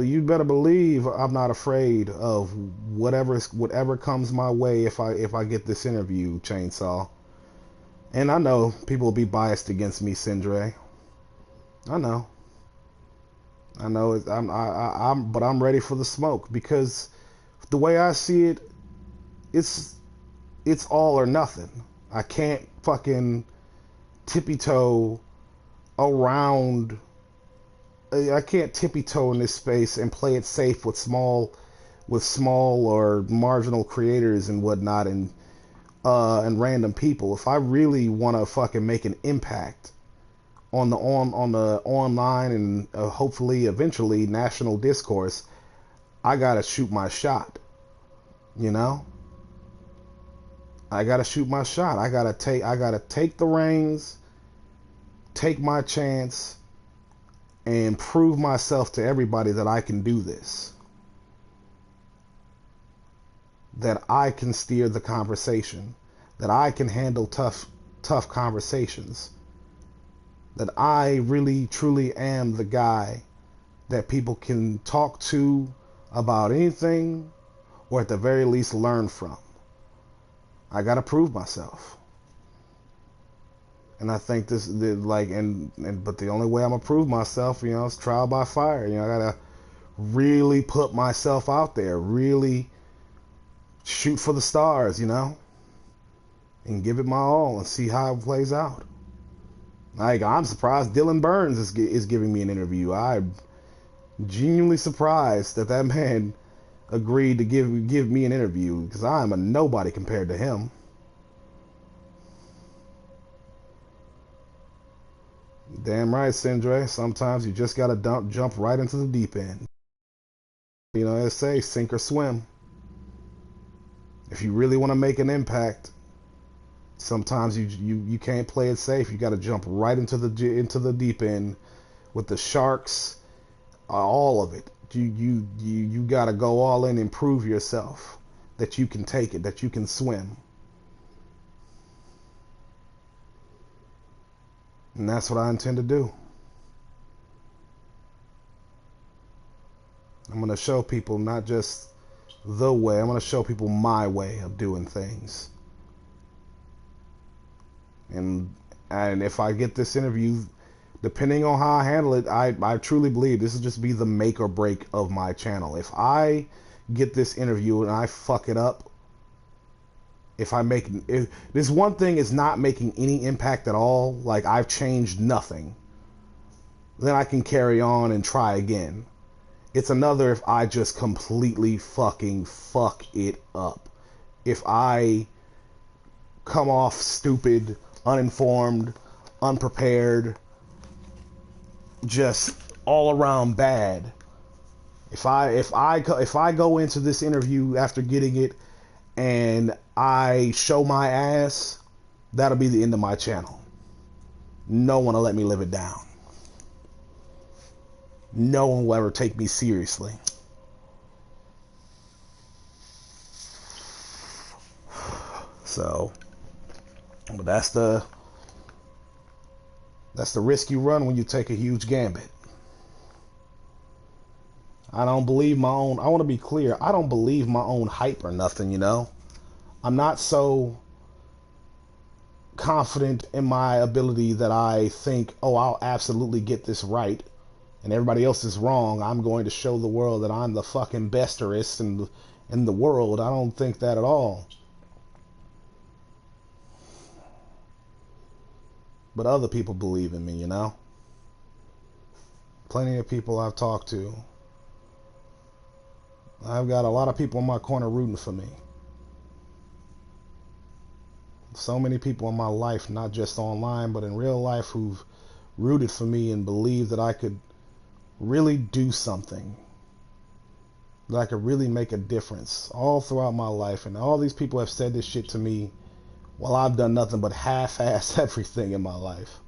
B: You better believe I'm not afraid of whatever comes my way if I get this interview, Chainsaw. And I know people will be biased against me, Sindre. I know. I know. But I'm ready for the smoke because the way I see it, it's it's all or nothing. I can't fucking tippy toe around. I can't tippy toe in this space and play it safe with small or marginal creators and whatnot and random people. If I really want to fucking make an impact on the online and hopefully eventually national discourse, I gotta shoot my shot. You know, I gotta shoot my shot. I gotta take the reins, take my chance, and prove myself to everybody that I can do this. That I can steer the conversation, that I can handle tough conversations, that I really truly am the guy that people can talk to about anything or at the very least learn from. I gotta prove myself. And I think but the only way I'm gonna prove myself, is trial by fire. I gotta really put myself out there, really shoot for the stars, and give it my all and see how it plays out. Like, I'm surprised Dylan Burns is giving me an interview. I'm genuinely surprised that man agreed to give me an interview because I'm a nobody compared to him. Damn right, Sindre. Sometimes you just gotta jump right into the deep end. They say sink or swim. If you really want to make an impact, sometimes you can't play it safe. You got to jump right into the deep end with the sharks, all of it. You got to go all in and prove yourself that you can take it, that you can swim. And that's what I intend to do. I'm going to show people not just the way, I'm going to show people my way of doing things. And if I get this interview, depending on how I handle it, I truly believe this will just be the make or break of my channel. If I get this interview and I fuck it up, this one thing is not making any impact at all, like I've changed nothing, then I can carry on and try again. It's another if I just completely fucking fuck it up. If I come off stupid, uninformed, unprepared, just all around bad. If I go into this interview after getting it and I show my ass, that'll be the end of my channel. No one will let me live it down. No one will ever take me seriously. So, but that's the risk you run when you take a huge gambit. I don't believe my own. I want to be clear. I don't believe my own hype or nothing. I'm not so confident in my ability that I think, oh, I'll absolutely get this right, and everybody else is wrong. I'm going to show the world that I'm the fucking besterest in the world. I don't think that at all. But other people believe in me, Plenty of people I've talked to. I've got a lot of people in my corner rooting for me. So many people in my life, not just online, but in real life, who've rooted for me and believed that I could really do something, that I could really make a difference all throughout my life. And all these people have said this shit to me Well, I've done nothing but half-ass everything in my life.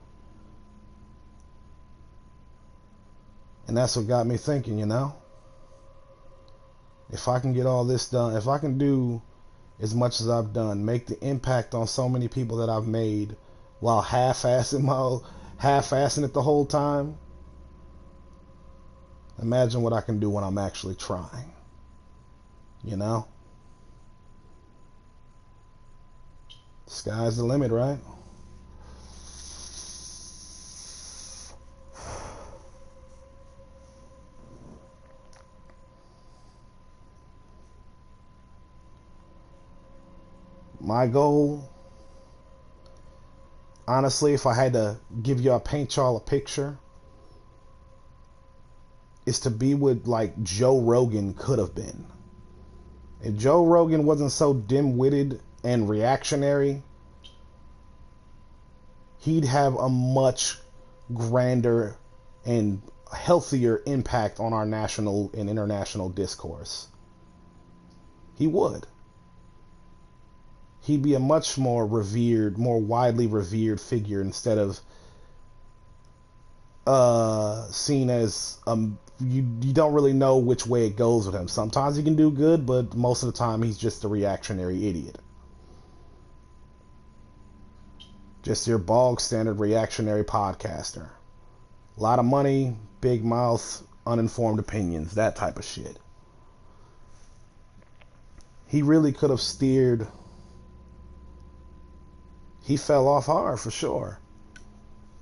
B: And that's what got me thinking, you know? If I can get all this done, if I can do as much as I've done, make the impact on so many people that I've made while half-assing it the whole time, imagine what I can do when I'm actually trying. You know? Sky's the limit, right? My goal, honestly, if I had to paint y'all a picture, is to be what like Joe Rogan could have been. If Joe Rogan wasn't so dim-witted and reactionary, he'd have a much grander and healthier impact on our national and international discourse. He would. He'd be a much more revered, more widely revered figure instead of seen as you don't really know which way it goes with him. Sometimes he can do good, but most of the time he's just a reactionary idiot. Just your bog standard reactionary podcaster. A lot of money, big mouth, uninformed opinions, that type of shit. He really could have steered. He fell off hard for sure.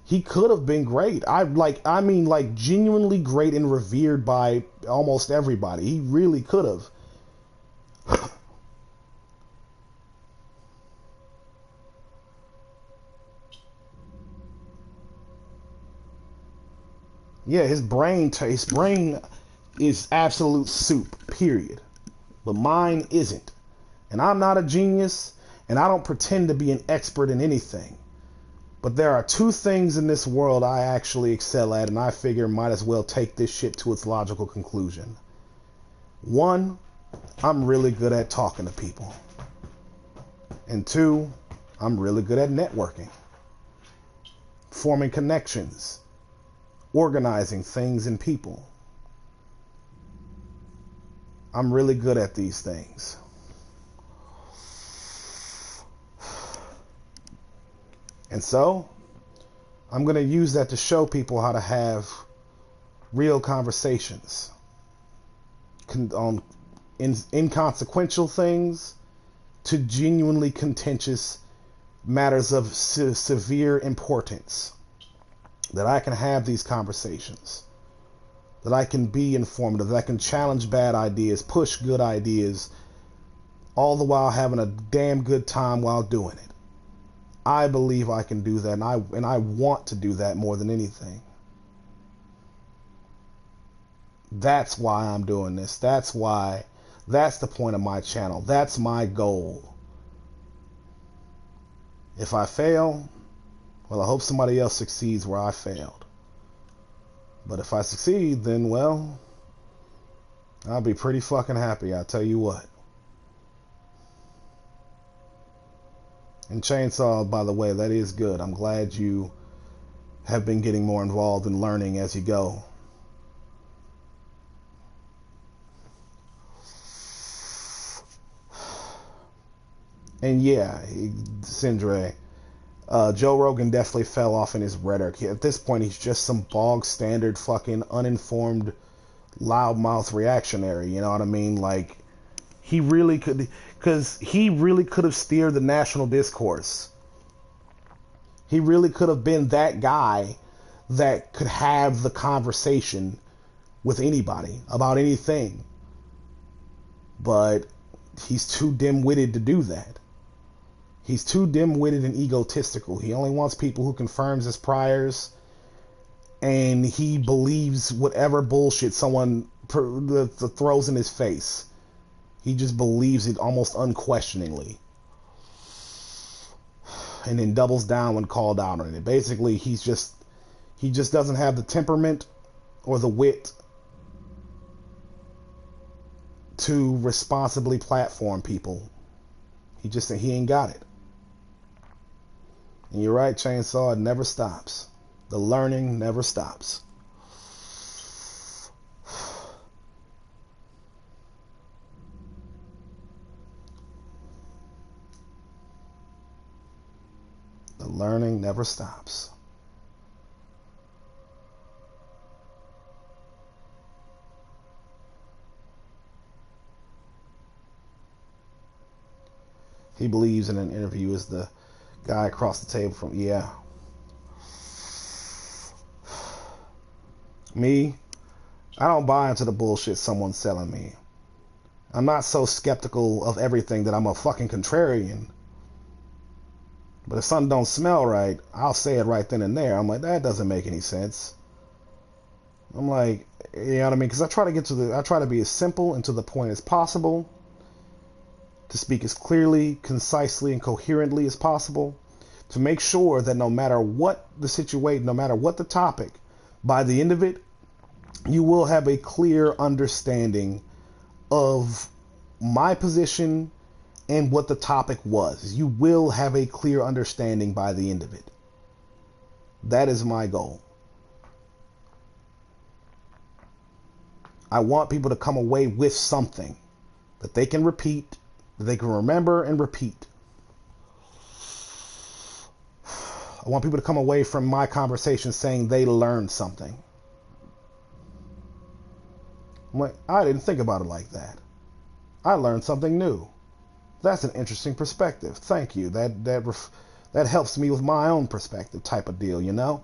B: He could have been great. I mean genuinely great and revered by almost everybody. He really could have. Yeah, his brain is absolute soup, period. But mine isn't. And I'm not a genius, and I don't pretend to be an expert in anything. But there are two things in this world I actually excel at, and I figure might as well take this shit to its logical conclusion. One, I'm really good at talking to people. And two, I'm really good at networking, forming connections, organizing things and people. I'm really good at these things. And so, I'm going to use that to show people how to have real conversations on inconsequential things to genuinely contentious matters of severe importance. That I can have these conversations. That I can be informative. That I can challenge bad ideas, push good ideas, all the while having a damn good time while doing it. I believe I can do that, and I want to do that more than anything. That's why I'm doing this. That's the point of my channel. That's my goal. If I fail, well, I hope somebody else succeeds where I failed. But if I succeed, then, well, I'll be pretty fucking happy, I'll tell you what. And Chainsaw, by the way, that is good. I'm glad you have been getting more involved in learning as you go. And yeah, Sindre, Joe Rogan definitely fell off in his rhetoric. At this point, he's just some bog standard fucking uninformed loudmouth reactionary. You know what I mean? Like, he really could, because he really could have steered the national discourse. He really could have been that guy that could have the conversation with anybody about anything. But he's too dim-witted to do that. He's too dim-witted and egotistical. He only wants people who confirms his priors, and he believes whatever bullshit someone throws in his face. He just believes it almost unquestioningly. And then doubles down when called out on it. Basically, he just doesn't have the temperament or the wit to responsibly platform people. He ain't got it. And you're right, Chainsaw, it never stops. The learning never stops. The learning never stops. He believes in an interview as the guy across the table from, yeah. Me, I don't buy into the bullshit someone's selling me. I'm not so skeptical of everything that I'm a fucking contrarian. But if something don't smell right, I'll say it right then and there. I'm like, that doesn't make any sense. I'm like, you know what I mean? Because I try to be as simple and to the point as possible, to speak as clearly, concisely, and coherently as possible, to make sure that no matter what the situation, no matter what the topic, by the end of it, you will have a clear understanding of my position and what the topic was. You will have a clear understanding by the end of it. That is my goal. I want people to come away with something that they can repeat, that they can remember and repeat. I want people to come away from my conversation saying they learned something. I'm like, I didn't think about it like that. I learned something new. That's an interesting perspective. Thank you. That helps me with my own perspective type of deal, you know?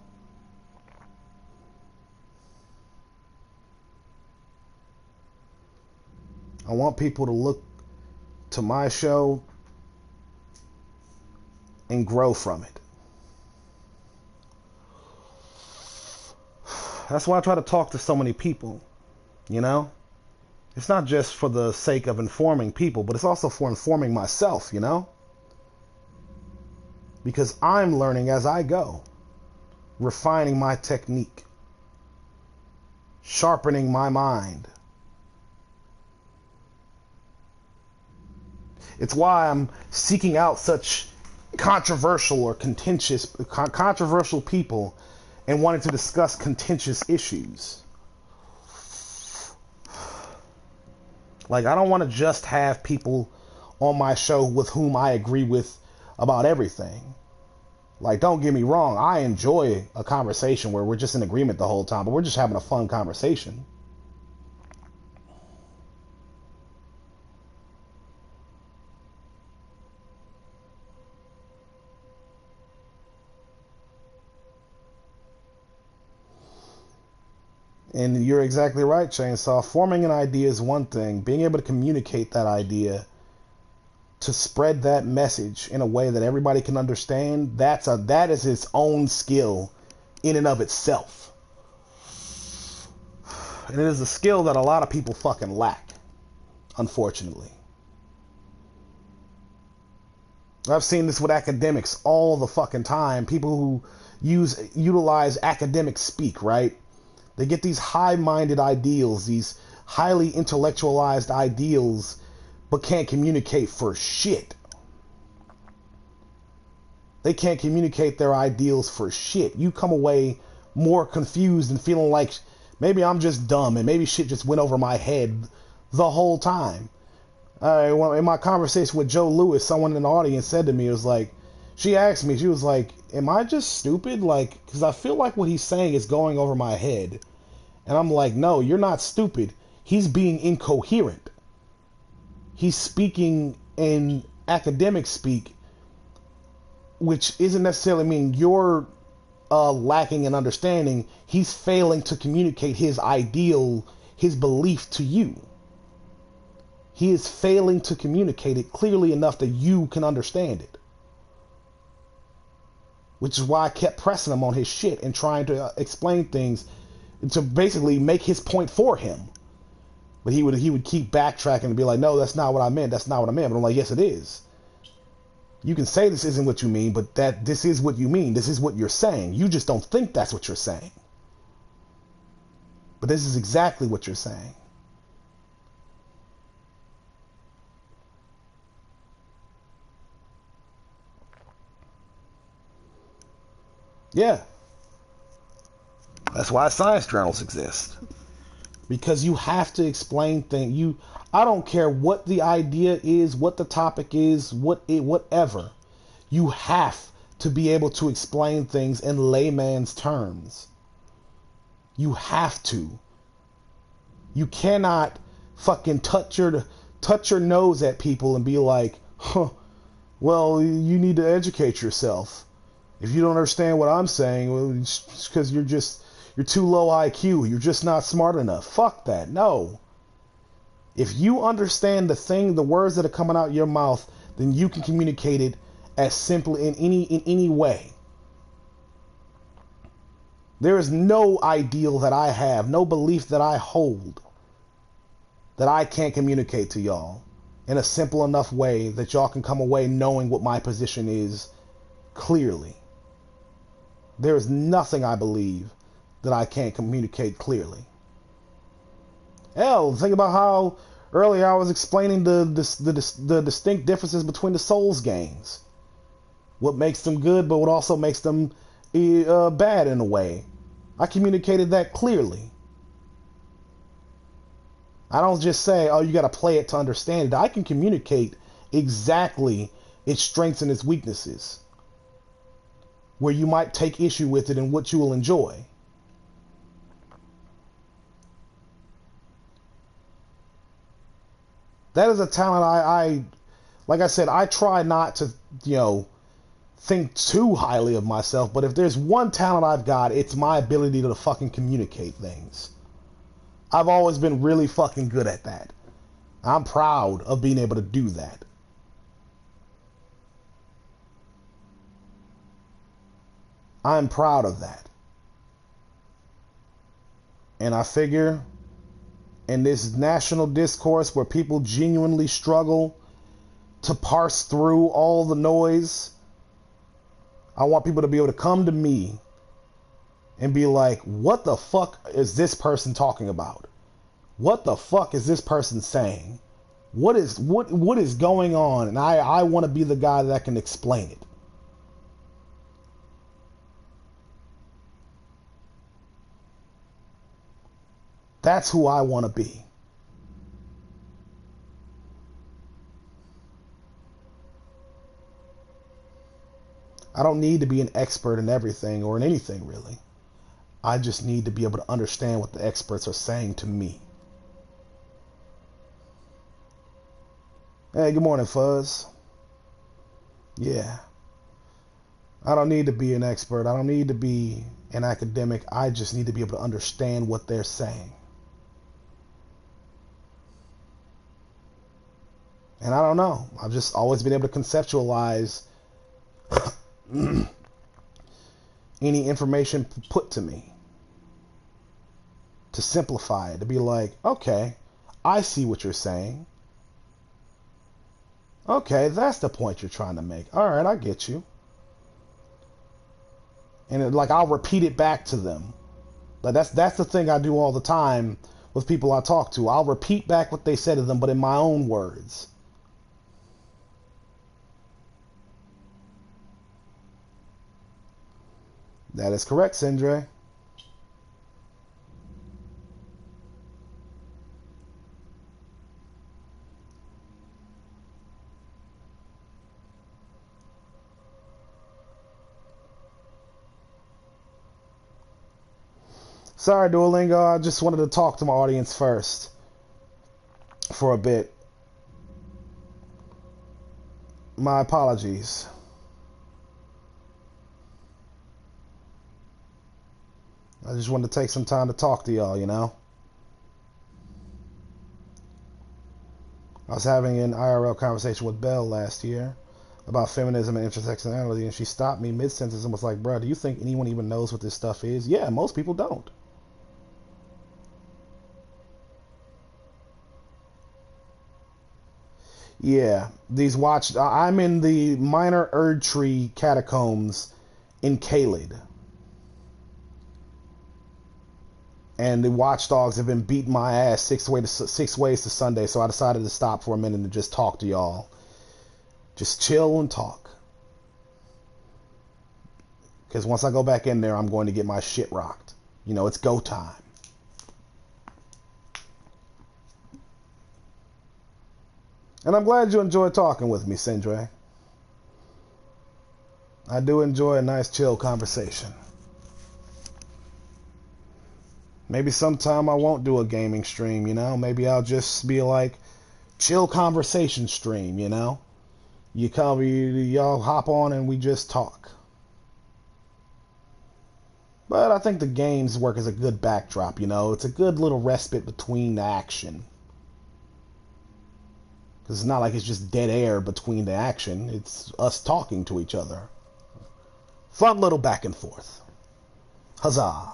B: I want people to look to my show and grow from it. That's why I try to talk to so many people, you know? It's not just for the sake of informing people, but it's also for informing myself, you know? Because I'm learning as I go, refining my technique, sharpening my mind. It's why I'm seeking out such controversial people and wanting to discuss contentious issues. Like, I don't want to just have people on my show with whom I agree with about everything. Like, don't get me wrong, I enjoy a conversation where we're just in agreement the whole time, but we're just having a fun conversation. And you're exactly right, Chainsaw. Forming an idea is one thing. Being able to communicate that idea, to spread that message in a way that everybody can understand, that is its own skill in and of itself. And it is a skill that a lot of people fucking lack, unfortunately. I've seen this with academics all the fucking time. People who utilize academic speak, right? They get these high-minded ideals, these highly intellectualized ideals, but can't communicate for shit. They can't communicate their ideals for shit. You come away more confused and feeling like maybe I'm just dumb and maybe shit just went over my head the whole time. Well, in my conversation with Joe Lewis, someone in the audience said to me, it was like, she asked me, she was like, am I just stupid? Like, because I feel like what he's saying is going over my head. And I'm like, no, you're not stupid. He's being incoherent. He's speaking in academic speak, which isn't necessarily mean you're lacking in understanding. He's failing to communicate his ideal, his belief to you. He is failing to communicate it clearly enough that you can understand it. Which is why I kept pressing him on his shit and trying to explain things to basically make his point for him. But he would keep backtracking and be like, no, that's not what I meant. That's not what I meant. But I'm like, yes, it is. You can say this isn't what you mean, but that this is what you mean. This is what you're saying. You just don't think that's what you're saying. But this is exactly what you're saying. Yeah. That's why science journals exist. Because you have to explain things. I don't care what the idea is, what the topic is, whatever. You have to be able to explain things in layman's terms. You have to. You cannot fucking touch your nose at people and be like, huh, well, you need to educate yourself. If you don't understand what I'm saying, well, it's because you're too low IQ. You're just not smart enough. Fuck that. No. If you understand the words that are coming out your mouth, then you can communicate it as simply in any way. There is no ideal that I have, no belief that I hold that I can't communicate to y'all in a simple enough way that y'all can come away knowing what my position is clearly. There is nothing I believe that I can't communicate clearly. Hell, think about how earlier I was explaining the distinct differences between the Souls games. What makes them good, but what also makes them bad in a way. I communicated that clearly. I don't just say, oh, you got to play it to understand it. I can communicate exactly its strengths and its weaknesses, where you might take issue with it and what you will enjoy. That is a talent I like I said, I try not to, think too highly of myself, but if there's one talent I've got, it's my ability to fucking communicate things. I've always been really fucking good at that. I'm proud of being able to do that. I'm proud of that. And I figure in this national discourse where people genuinely struggle to parse through all the noise, I want people to be able to come to me and be like, what the fuck is this person talking about? What the fuck is this person saying? What is going on? And I want to be the guy that can explain it. That's who I want to be. I don't need to be an expert in everything or in anything, really. I just need to be able to understand what the experts are saying to me. Hey, good morning, Fuzz. Yeah. I don't need to be an expert. I don't need to be an academic. I just need to be able to understand what they're saying. And I don't know. I've just always been able to conceptualize any information put to me. To simplify it. To be like, okay, I see what you're saying. Okay, that's the point you're trying to make. All right, I get you. And I'll repeat it back to them. Like that's the thing I do all the time with people I talk to. I'll repeat back what they said to them, but in my own words. That is correct, Sindre. Sorry, Duolingo. I just wanted to talk to my audience first for a bit. My apologies. I just wanted to take some time to talk to y'all, I was having an IRL conversation with Belle last year about feminism and intersectionality, and she stopped me mid-sentence and was like, bro, do you think anyone even knows what this stuff is? Yeah, most people don't. Yeah, I'm in the minor Erdtree catacombs in Kaled. And the watchdogs have been beating my ass six ways to Sunday, so I decided to stop for a minute and just talk to y'all. Just chill and talk. Because once I go back in there, I'm going to get my shit rocked. You know, it's go time. And I'm glad you enjoyed talking with me, Sindre. I do enjoy a nice, chill conversation. Maybe sometime I won't do a gaming stream, you know? Maybe I'll just be like, chill conversation stream, you know? Y'all hop on and we just talk. But I think the games work as a good backdrop, you know? It's a good little respite between the action. Because it's not like it's just dead air between the action. It's us talking to each other. Fun little back and forth. Huzzah.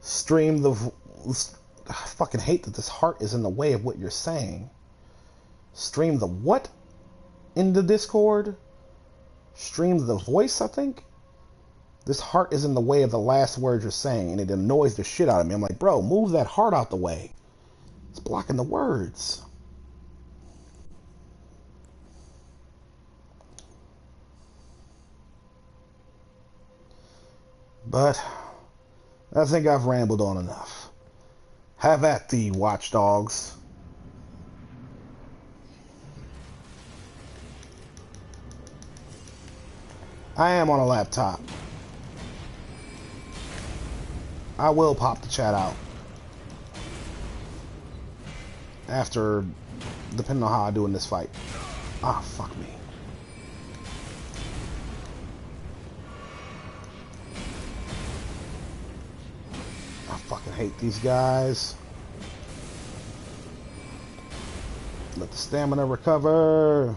B: Stream the... I fucking hate that this heart is in the way of what you're saying. Stream the what? In the Discord? Stream the voice, I think? This heart is in the way of the last words you're saying, and it annoys the shit out of me. I'm like, bro, move that heart out the way. It's blocking the words. But I think I've rambled on enough. Have at thee, watchdogs. I am on a laptop. I will pop the chat out. After, depending on how I do in this fight. Ah, fuck me. I fucking hate these guys. Let the stamina recover.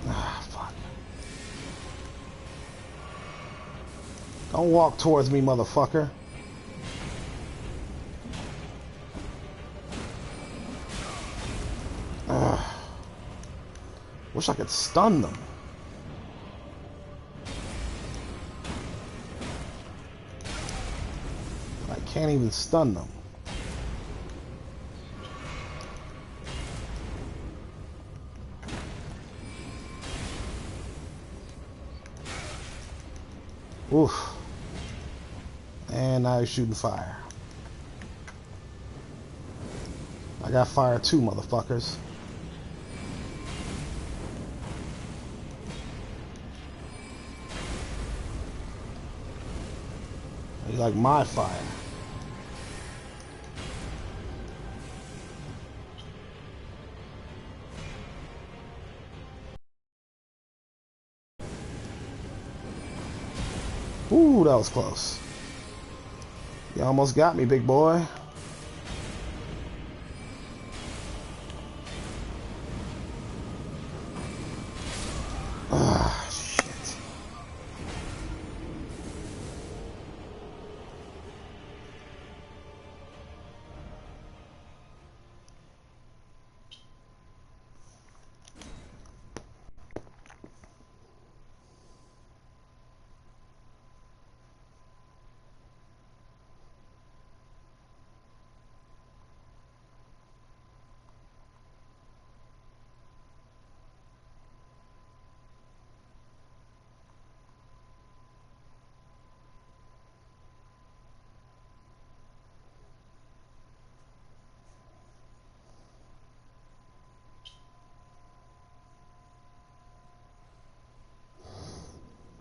B: Ah, fuck. Don't walk towards me, motherfucker. Wish I could stun them. I can't even stun them. Oof. And now he's shooting fire. I got fire too, motherfuckers. You like my fire. Ooh, that was close. You almost got me, big boy. Ah, shit.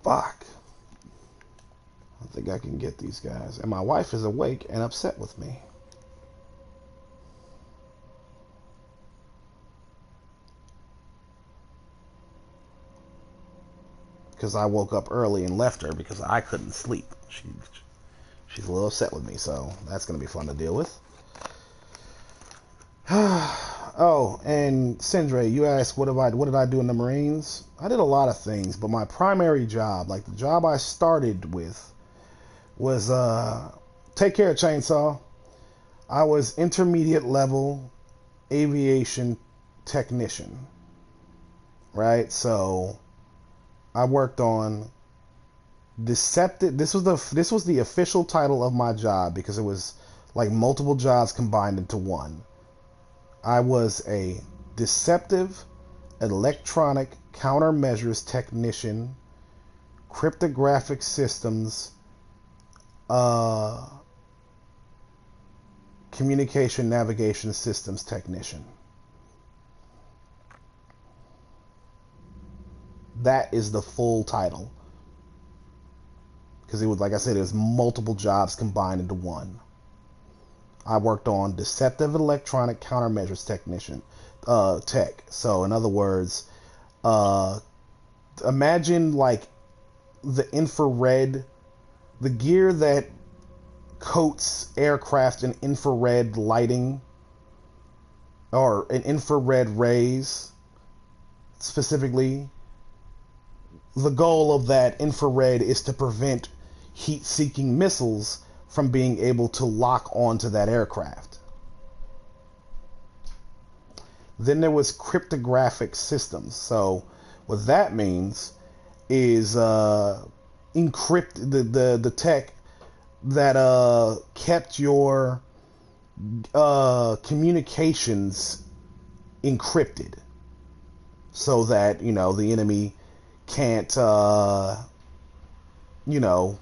B: Fuck. I think I can get these guys. And my wife is awake and upset with me. Because I woke up early and left her because I couldn't sleep. She's a little upset with me, so that's going to be fun to deal with. Oh, and Sindre, you asked what did I do in the Marines? I did a lot of things, but my primary job, like the job I started with, was take care of chainsaw. I was intermediate level aviation technician, right? So I worked on deceptive. This was the official title of my job because it was like multiple jobs combined into one. I was a deceptive electronic countermeasures technician, cryptographic systems, uh, communication navigation systems technician. That is the full title. Because it was, like I said, it was multiple jobs combined into one. I worked on deceptive electronic countermeasures technician, tech. So, in other words, uh, imagine like the infrared, the gear that coats aircraft in infrared lighting or in infrared rays specifically. The goal of that infrared is to prevent heat-seeking missiles from being able to lock onto that aircraft. Then there was cryptographic systems. So what that means is encrypt the tech that kept your communications encrypted, so that the enemy can't you know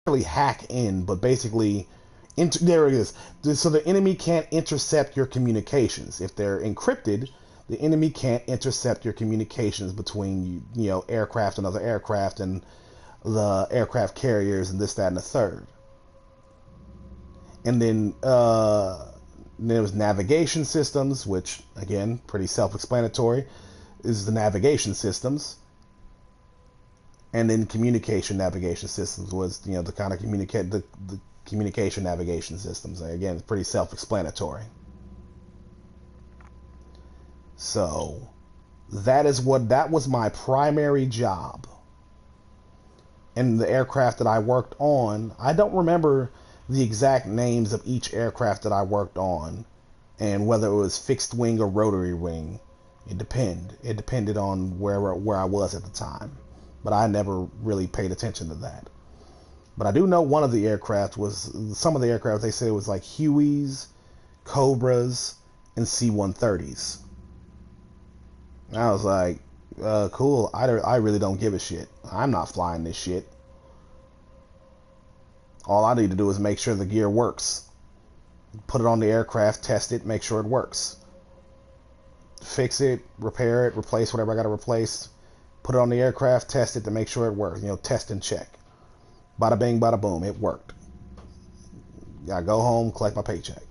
B: really hack in, but basically there it is. So the enemy can't intercept your communications. If they're encrypted, the enemy can't intercept your communications between aircraft and other aircraft and the aircraft carriers and this, that, and the third. And then there was navigation systems, which again pretty self-explanatory, is the navigation systems. And then communication navigation systems was the kind of the communication navigation systems. Again, it's pretty self-explanatory. So that was my primary job. And the aircraft that I worked on, I don't remember the exact names of each aircraft that I worked on, and whether it was fixed wing or rotary wing. It depended on where I was at the time. But I never really paid attention to that. But I do know one of the aircraft was, some of the aircraft, they said it was like Hueys, Cobras, and C-130s. And I was like, cool. I really don't give a shit. I'm not flying this shit. All I need to do is make sure the gear works. Put it on the aircraft, test it, make sure it works. Fix it, repair it, replace whatever I got to replace. Put it on the aircraft, test it to make sure it works. Test and check. Bada bing, bada boom, it worked. I go home, collect my paycheck.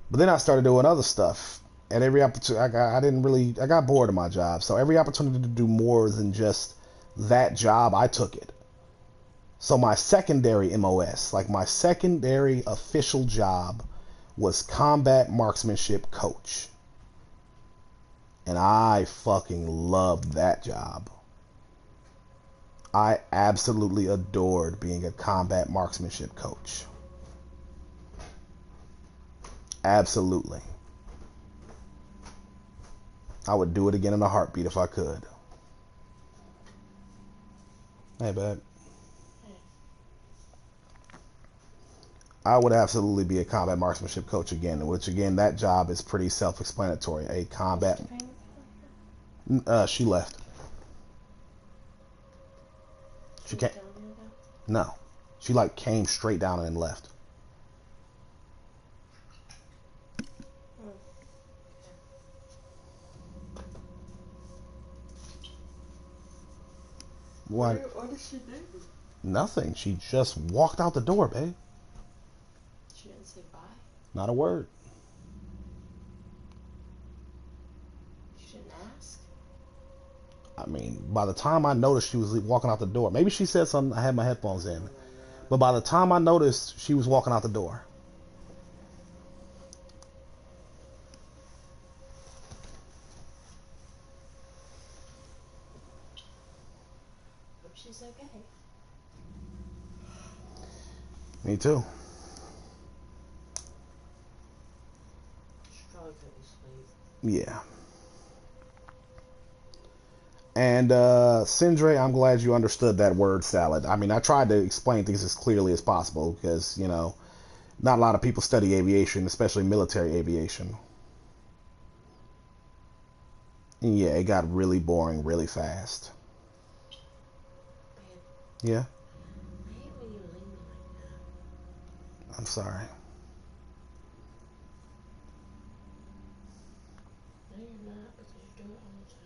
B: But then I started doing other stuff. At every opportunity, I got bored of my job. So every opportunity to do more than just that job, I took it. So my secondary MOS, like my secondary official job, was combat marksmanship coach. And I fucking loved that job. I absolutely adored being a combat marksmanship coach. Absolutely. I would do it again in a heartbeat if I could. Hey, babe. I would absolutely be a combat marksmanship coach again, which again, that job is pretty self-explanatory. A combat... she left. She came... No. She came straight down and then left. What did she do? Nothing. She just walked out the door, babe.
D: She didn't say bye?
B: Not a word.
D: She didn't ask?
B: I mean, by the time I noticed she was walking out the door, maybe she said something, I had my headphones in. But by the time I noticed, she was walking out the door.
D: Hope she's okay.
B: Me too.
D: Struggling to sleep.
B: Yeah. And Sindre, I'm glad you understood that word salad. I mean, I tried to explain things as clearly as possible because, you know, not a lot of people study aviation, especially military aviation. And yeah, it got really boring really fast.
D: Babe,
B: Yeah,
D: I hate when you leave me like that.
B: I'm sorry.
D: No, you're not, because you do it all the time.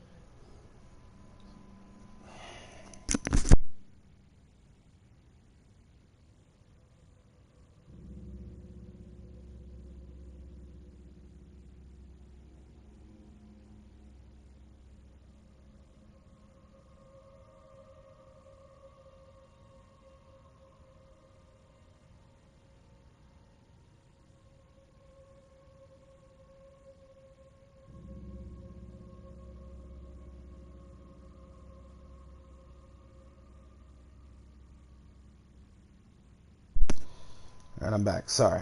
B: All right, I'm back. Sorry.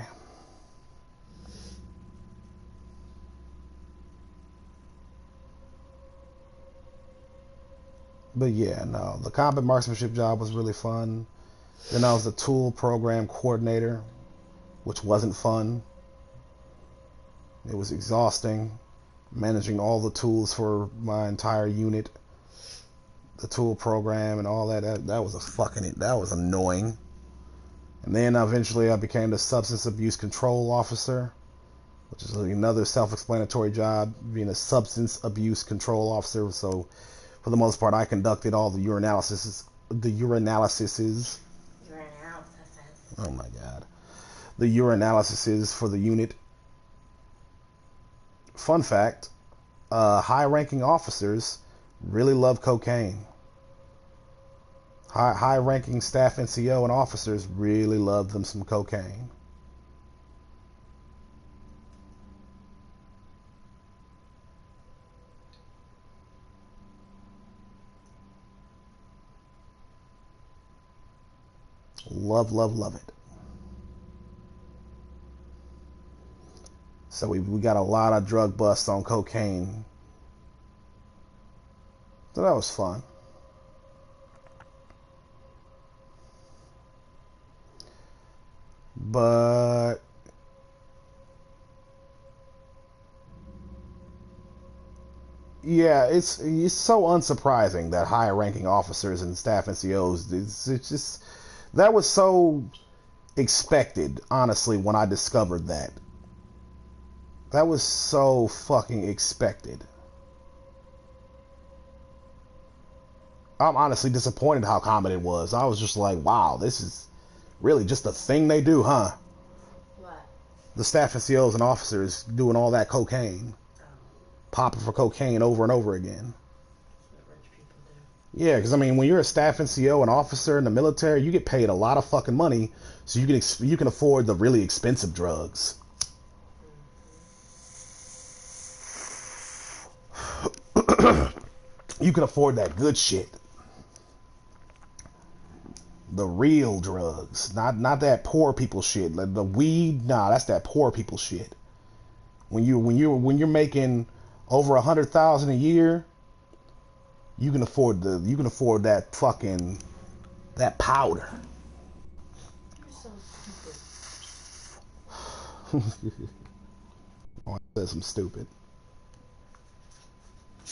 B: But yeah, no, the combat marksmanship job was really fun. Then I was the tool program coordinator, which wasn't fun. It was exhausting, managing all the tools for my entire unit, the tool program and all that. That was that was annoying. And then eventually I became the substance abuse control officer, which is another self-explanatory job, being a substance abuse control officer. So for the most part, I conducted all the urinalysis. Oh my god. The urinalysis for the unit. Fun fact, high-ranking officers really love cocaine. High-ranking staff NCO and officers really love them some cocaine. Love, love, love it. So we got a lot of drug busts on cocaine. So that was fun. But yeah, it's so unsurprising that higher ranking officers and staff NCOs, it's just, that was so expected, honestly, when I discovered that. That was so fucking expected. I'm honestly disappointed how common it was. I was just like, wow, this is really just a thing they do, huh?
D: What?
B: The staff NCOs and officers doing all that cocaine.
D: Oh.
B: Popping for cocaine over and over again.
D: That's what rich people do.
B: Yeah, because I mean, when you're a staff NCO, an officer in the military, you get paid a lot of fucking money, so you can afford the really expensive drugs. You can afford that good shit. The real drugs, not that poor people shit. Like the weed, nah, that's that poor people shit. When you're making over 100,000 a year, you can afford that fucking that powder.
D: You're so stupid.
B: Oh, I said some stupid.
D: I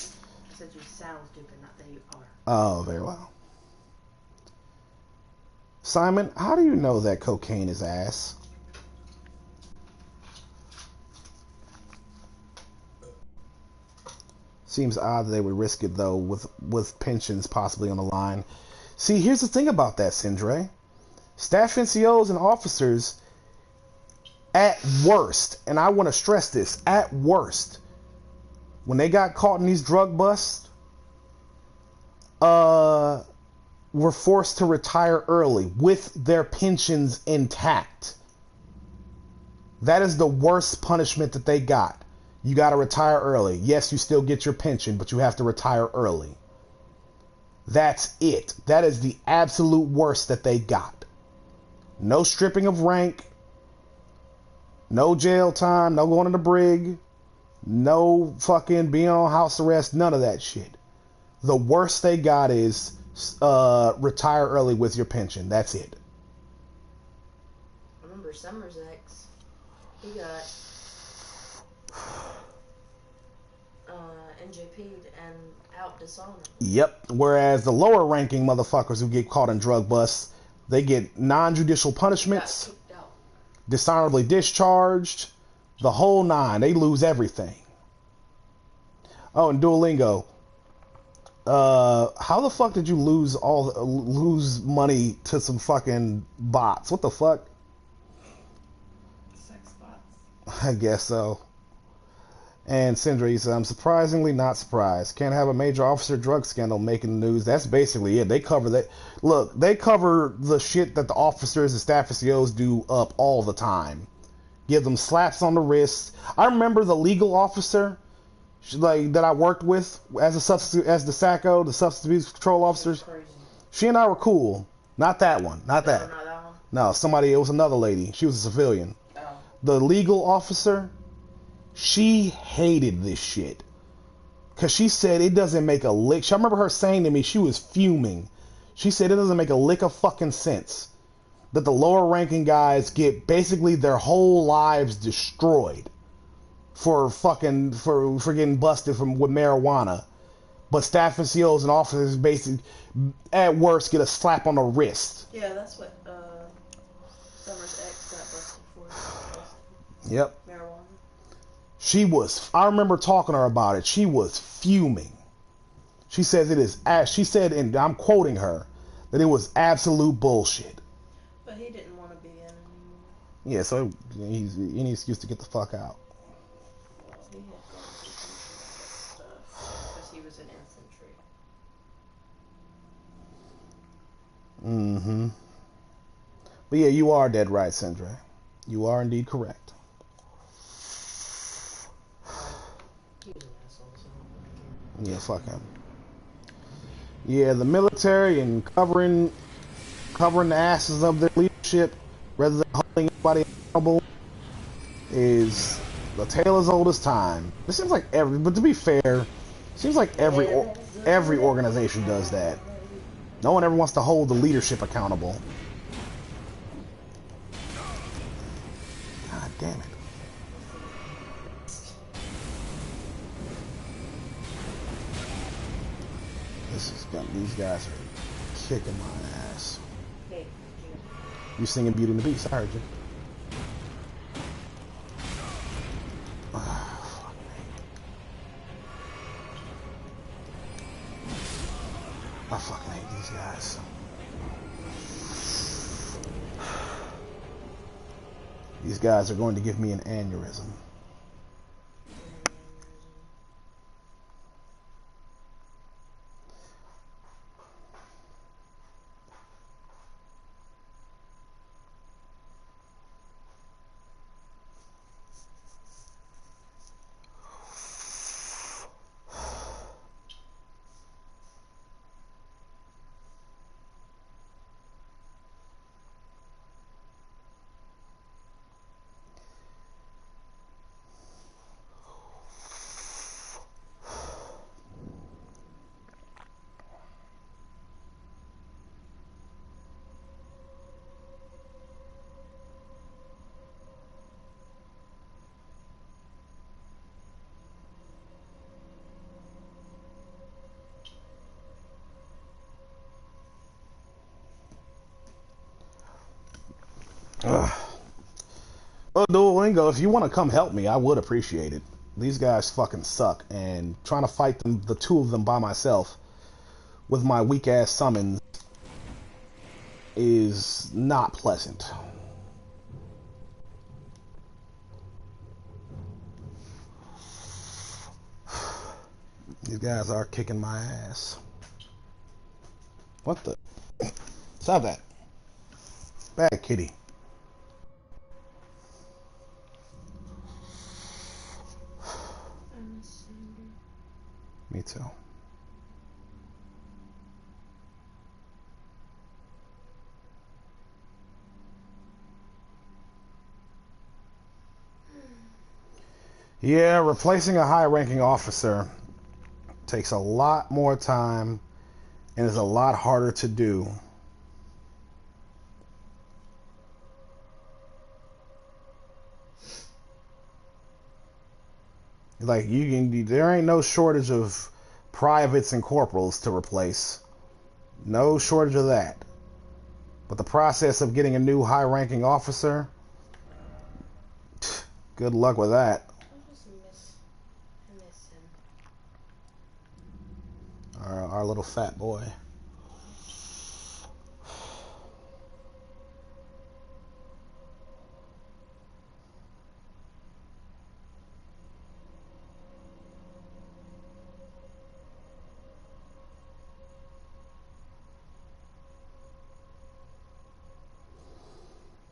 D: said you sound stupid, not that you are.
B: Oh, very well. Simon, how do you know that cocaine is ass? Seems odd that they would risk it though, with pensions possibly on the line. See, here's the thing about that, Sindre. Staff NCOs and officers, at worst, and I want to stress this, at worst, when they got caught in these drug busts, were forced to retire early with their pensions intact. That is the worst punishment that they got. You got to retire early. Yes, you still get your pension, but you have to retire early. That's it. That is the absolute worst that they got. No stripping of rank. No jail time. No going to the brig. No fucking being on house arrest. None of that shit. The worst they got is retire early with your pension. That's it.
D: I remember Summer's ex. He got NJP'd and out dishonored.
B: Yep. Whereas the lower ranking motherfuckers who get caught in drug busts, they get non-judicial punishments, dishonorably discharged, the whole nine. They lose everything. Oh, and Duolingo. How the fuck did you lose money to some fucking bots? What the fuck?
E: Sex bots.
B: I guess so. And Sindri says, I'm surprisingly not surprised. Can't have a major officer drug scandal making the news. That's basically it. They cover that. Look, they cover the shit that the officers and staff COs do up all the time. Give them slaps on the wrist. I remember the legal officer that I worked with as the SACO, the substance abuse control officers. She and I were cool. Not that one. Not that.
D: Not that one.
B: No, somebody. It was another lady. She was a civilian.
D: Oh.
B: The legal officer, she hated this shit. Because she said it doesn't make a lick. I remember her saying to me, she was fuming. She said it doesn't make a lick of fucking sense that the lower ranking guys get basically their whole lives destroyed for getting busted with marijuana. But staff and COs and officers basically, at worst, get a slap on the wrist.
D: Yeah, that's what Summer's ex got busted for.
B: Yep.
D: Marijuana.
B: I remember talking to her about it. She was fuming. She says it is, she said, and I'm quoting her, that it was absolute bullshit.
D: But he didn't want to be in anymore.
B: Yeah, so he's any excuse to get the fuck out.
D: He had gone through some stuff because he was in infantry.
B: Mm-hmm. But yeah, you are dead right, Sindre. You are indeed correct.
D: He was an asshole, so
B: Yeah, fuck him. Yeah, the military and covering the asses of their leadership rather than holding anybody accountable is the tale as old as time. It seems like but to be fair, it seems like every organization does that. No one ever wants to hold the leadership accountable. God damn it. These guys are kicking my ass.
D: hey,
B: You singing Beauty and the Beast, I heard you. Fuck me. I fucking hate these guys. These guys are going to give me an aneurysm. Well, Duolingo, if you want to come help me, I would appreciate it. These guys fucking suck, and trying to fight them, the two of them by myself, with my weak ass summons, is not pleasant. These guys are kicking my ass. What the? Stop that. Bad kitty.
D: I miss Cinder.
B: Me too. Yeah, replacing a high-ranking officer takes a lot more time and is a lot harder to do. Like there ain't no shortage of privates and corporals to replace. No shortage of that. But the process of getting a new high-ranking officer, good luck with that.
D: I just miss him.
B: Our little fat boy.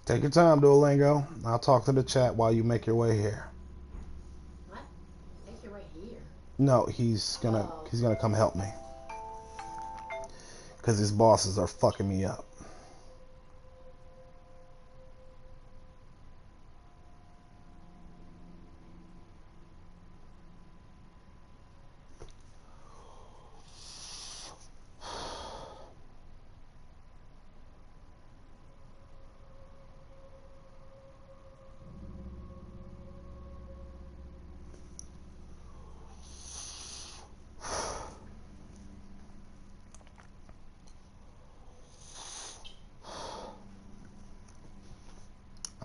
B: Take your time, Duolingo. I'll talk to the chat while you make your way here.
D: What? Make your way here.
B: No, he's gonna come help me. Cause his bosses are fucking me up.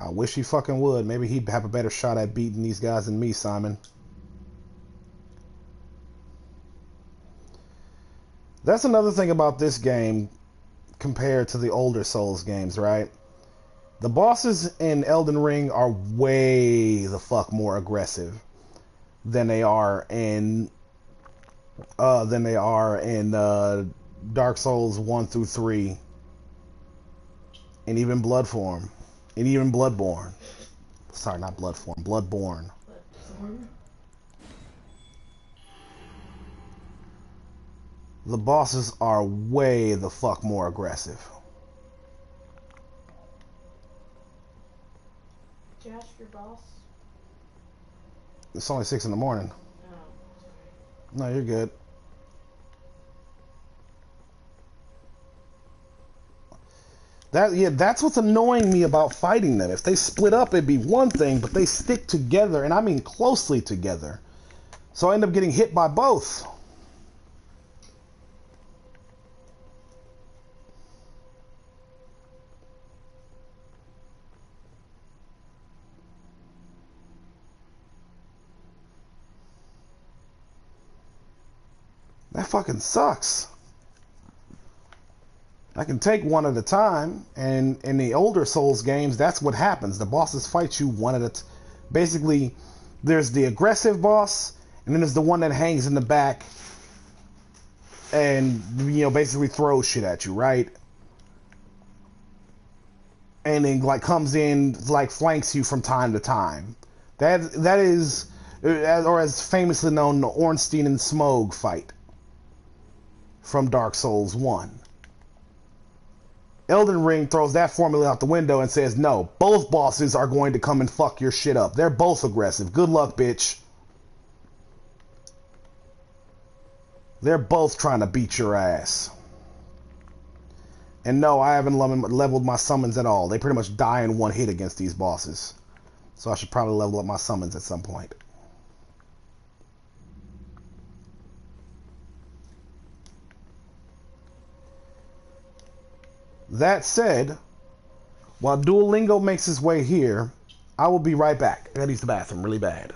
B: I wish he fucking would. Maybe he'd have a better shot at beating these guys than me, Simon. That's another thing about this game compared to the older Souls games, right? The bosses in Elden Ring are way the fuck more aggressive than they are in Dark Souls 1 through 3 and even Bloodborne. Sorry, not Bloodborne. Bloodborne. The bosses are way the fuck more aggressive.
D: Did you ask your boss?
B: It's only 6 in the morning.
D: Oh,
B: No,
D: sorry.
B: you're good. That's what's annoying me about fighting them. If they split up, it'd be one thing, but they stick together, and I mean closely together. So I end up getting hit by both. That fucking sucks. I can take one at a time, and in the older Souls games, that's what happens. The bosses fight you one at a time. Basically, there's the aggressive boss, and then there's the one that hangs in the back and, basically throws shit at you, right? And then, comes in, flanks you from time to time. That is, or as famously known, the Ornstein and Smough fight from Dark Souls 1. Elden Ring throws that formula out the window and says, no, both bosses are going to come and fuck your shit up. They're both aggressive. Good luck, bitch. They're both trying to beat your ass. And no, I haven't leveled my summons at all. They pretty much die in one hit against these bosses. So I should probably level up my summons at some point. That said, while Duolingo makes his way here, I will be right back. I gotta use the bathroom really bad.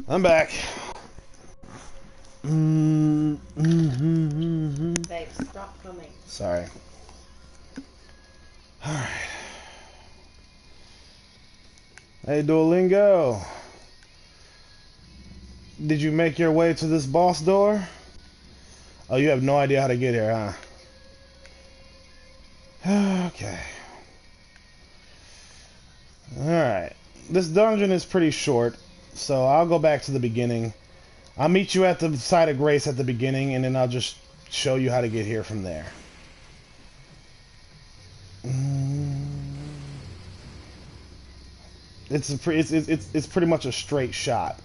B: I'm back.
D: Babe, stop coming.
B: Sorry. Alright. Hey, Duolingo. Did you make your way to this boss door? Oh, you have no idea how to get here, huh? Okay. Alright. This dungeon is pretty short, so I'll go back to the beginning. I'll meet you at the site of grace at the beginning, and then I'll just show you how to get here from there. It's pretty much a straight shot.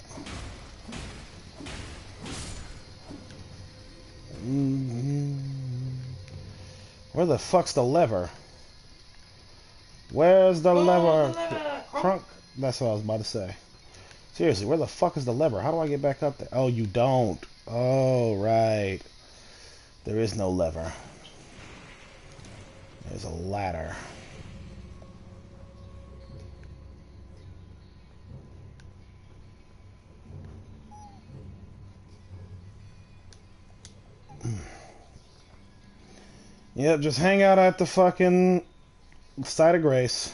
B: Where the fuck's the lever? Where's the lever? Crunk. That's what I was about to say. Seriously, where the fuck is the lever? How do I get back up there? Oh, you don't. Oh, right. There is no lever. There's a ladder. Yep, just hang out at the fucking site of grace.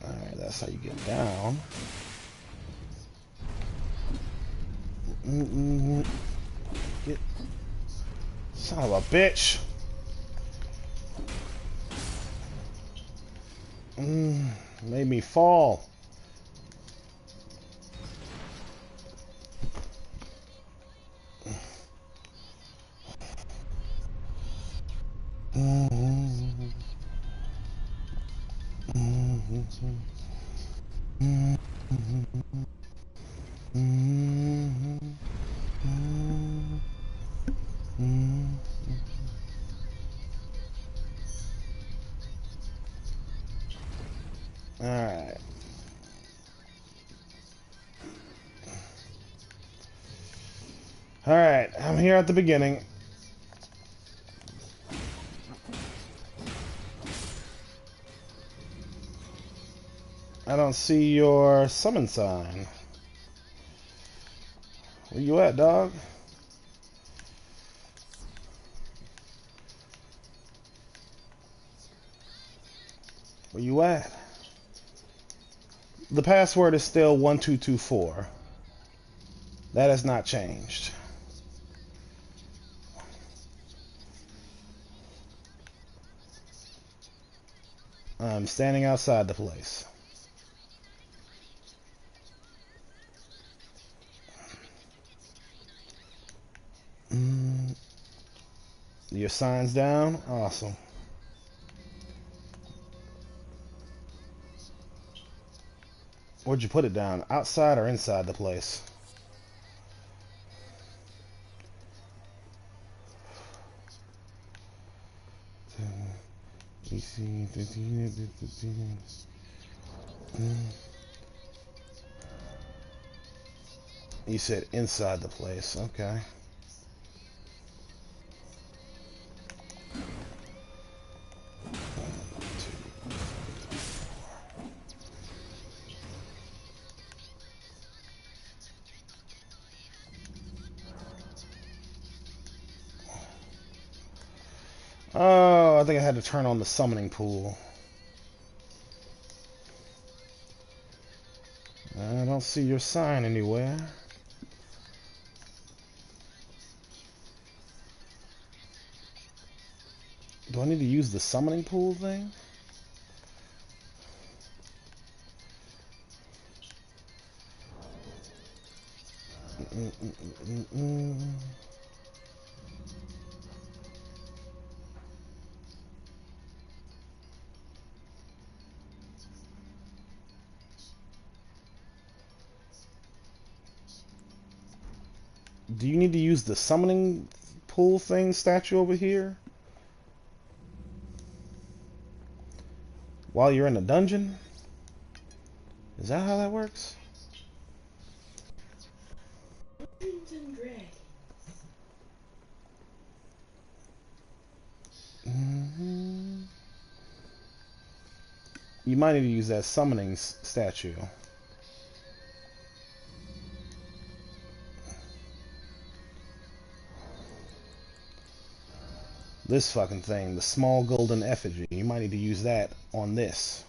B: Alright, that's how you get down. Get... Son of a bitch! Made me fall. Alright. Alright, I'm here at the beginning. I don't see your summon sign. Where you at, dog? Where you at? The password is still 1224. That has not changed. I'm standing outside the place. Your sign's down? Awesome. Where'd you put it down? Outside or inside the place? You said inside the place. Okay. Oh, I think I had to turn on the summoning pool. I don't see your sign anywhere. Do I need to use the summoning pool thing? Do you need to use the summoning pool thing statue over here? While you're in a dungeon? Is that how that works?
D: Dungeons and Dragons.
B: You might need to use that summoning statue. This fucking thing, the small golden effigy. You might need to use that on this.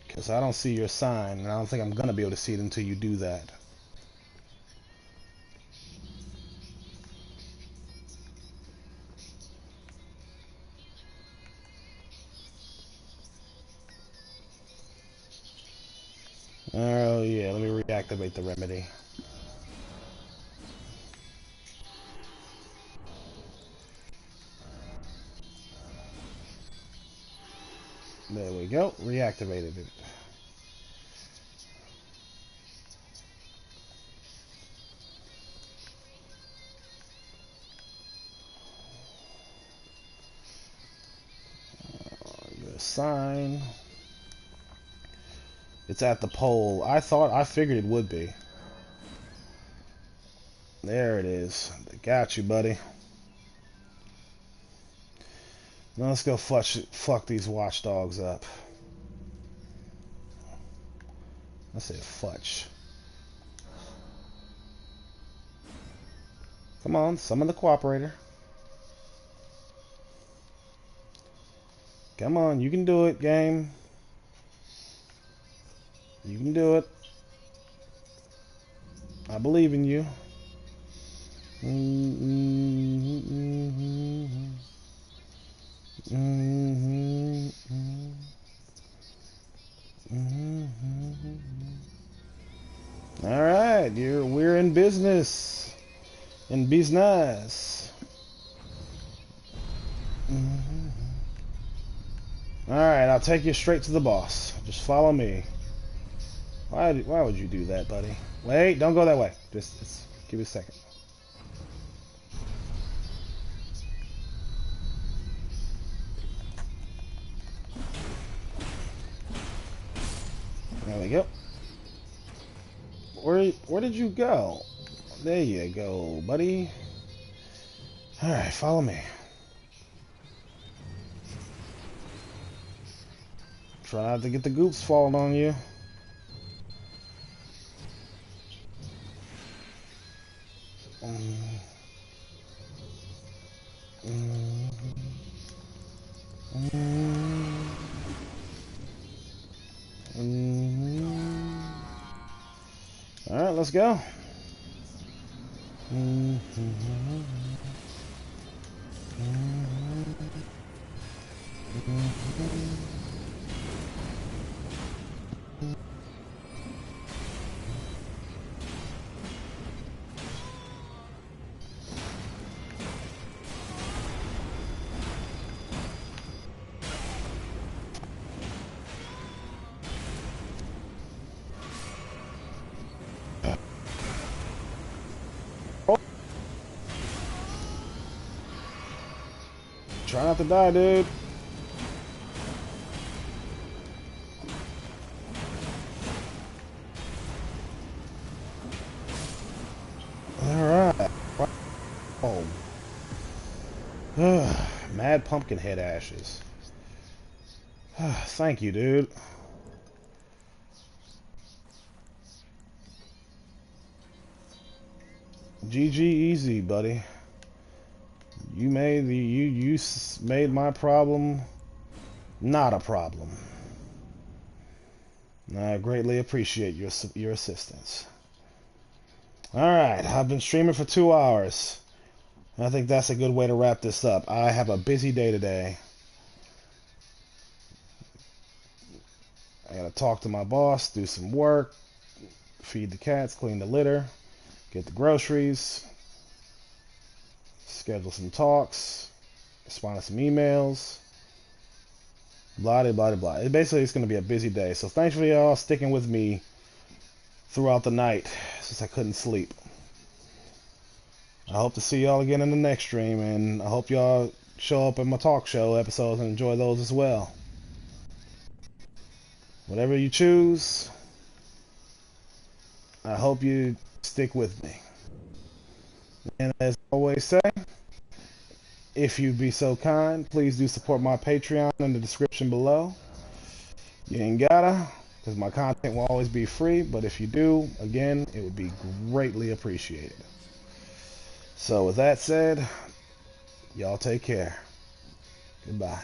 B: Because I don't see your sign, and I don't think I'm going to be able to see it until you do that. Oh yeah, let me reactivate the remedy. There we go, reactivated it. Your sign. It's at the pole. I figured it would be. There it is. Got you, buddy. Now let's go fuck these watchdogs up. I said fudge. Come on, summon the cooperator. Come on, you can do it, game. You can do it. I believe in you. All right, we're in business. In business. All right, I'll take you straight to the boss. Just follow me. Why would you do that, buddy? Wait, don't go that way. Just give it a second. There we go. Where did you go? There you go, buddy. All right, follow me. Try not to get the goops falling on you. All right, let's go. Try not to die, dude. Alright. Oh. Mad pumpkin head ashes. Thank you, dude. GG easy, buddy. You made made my problem not a problem. I greatly appreciate your assistance. Alright, I've been streaming for 2 hours. I think that's a good way to wrap this up. I have a busy day today. I gotta talk to my boss, do some work, feed the cats, clean the litter, get the groceries, schedule some talks, respond to some emails, blah, blah, blah, blah. Basically, it's going to be a busy day. So thanks for y'all sticking with me throughout the night since I couldn't sleep. I hope to see y'all again in the next stream, and I hope y'all show up in my talk show episodes and enjoy those as well. Whatever you choose, I hope you stick with me. And as I always say, if you'd be so kind, please do support my Patreon in the description below. You ain't gotta, because my content will always be free, but if you do, again, it would be greatly appreciated. So with that said, y'all take care. Goodbye.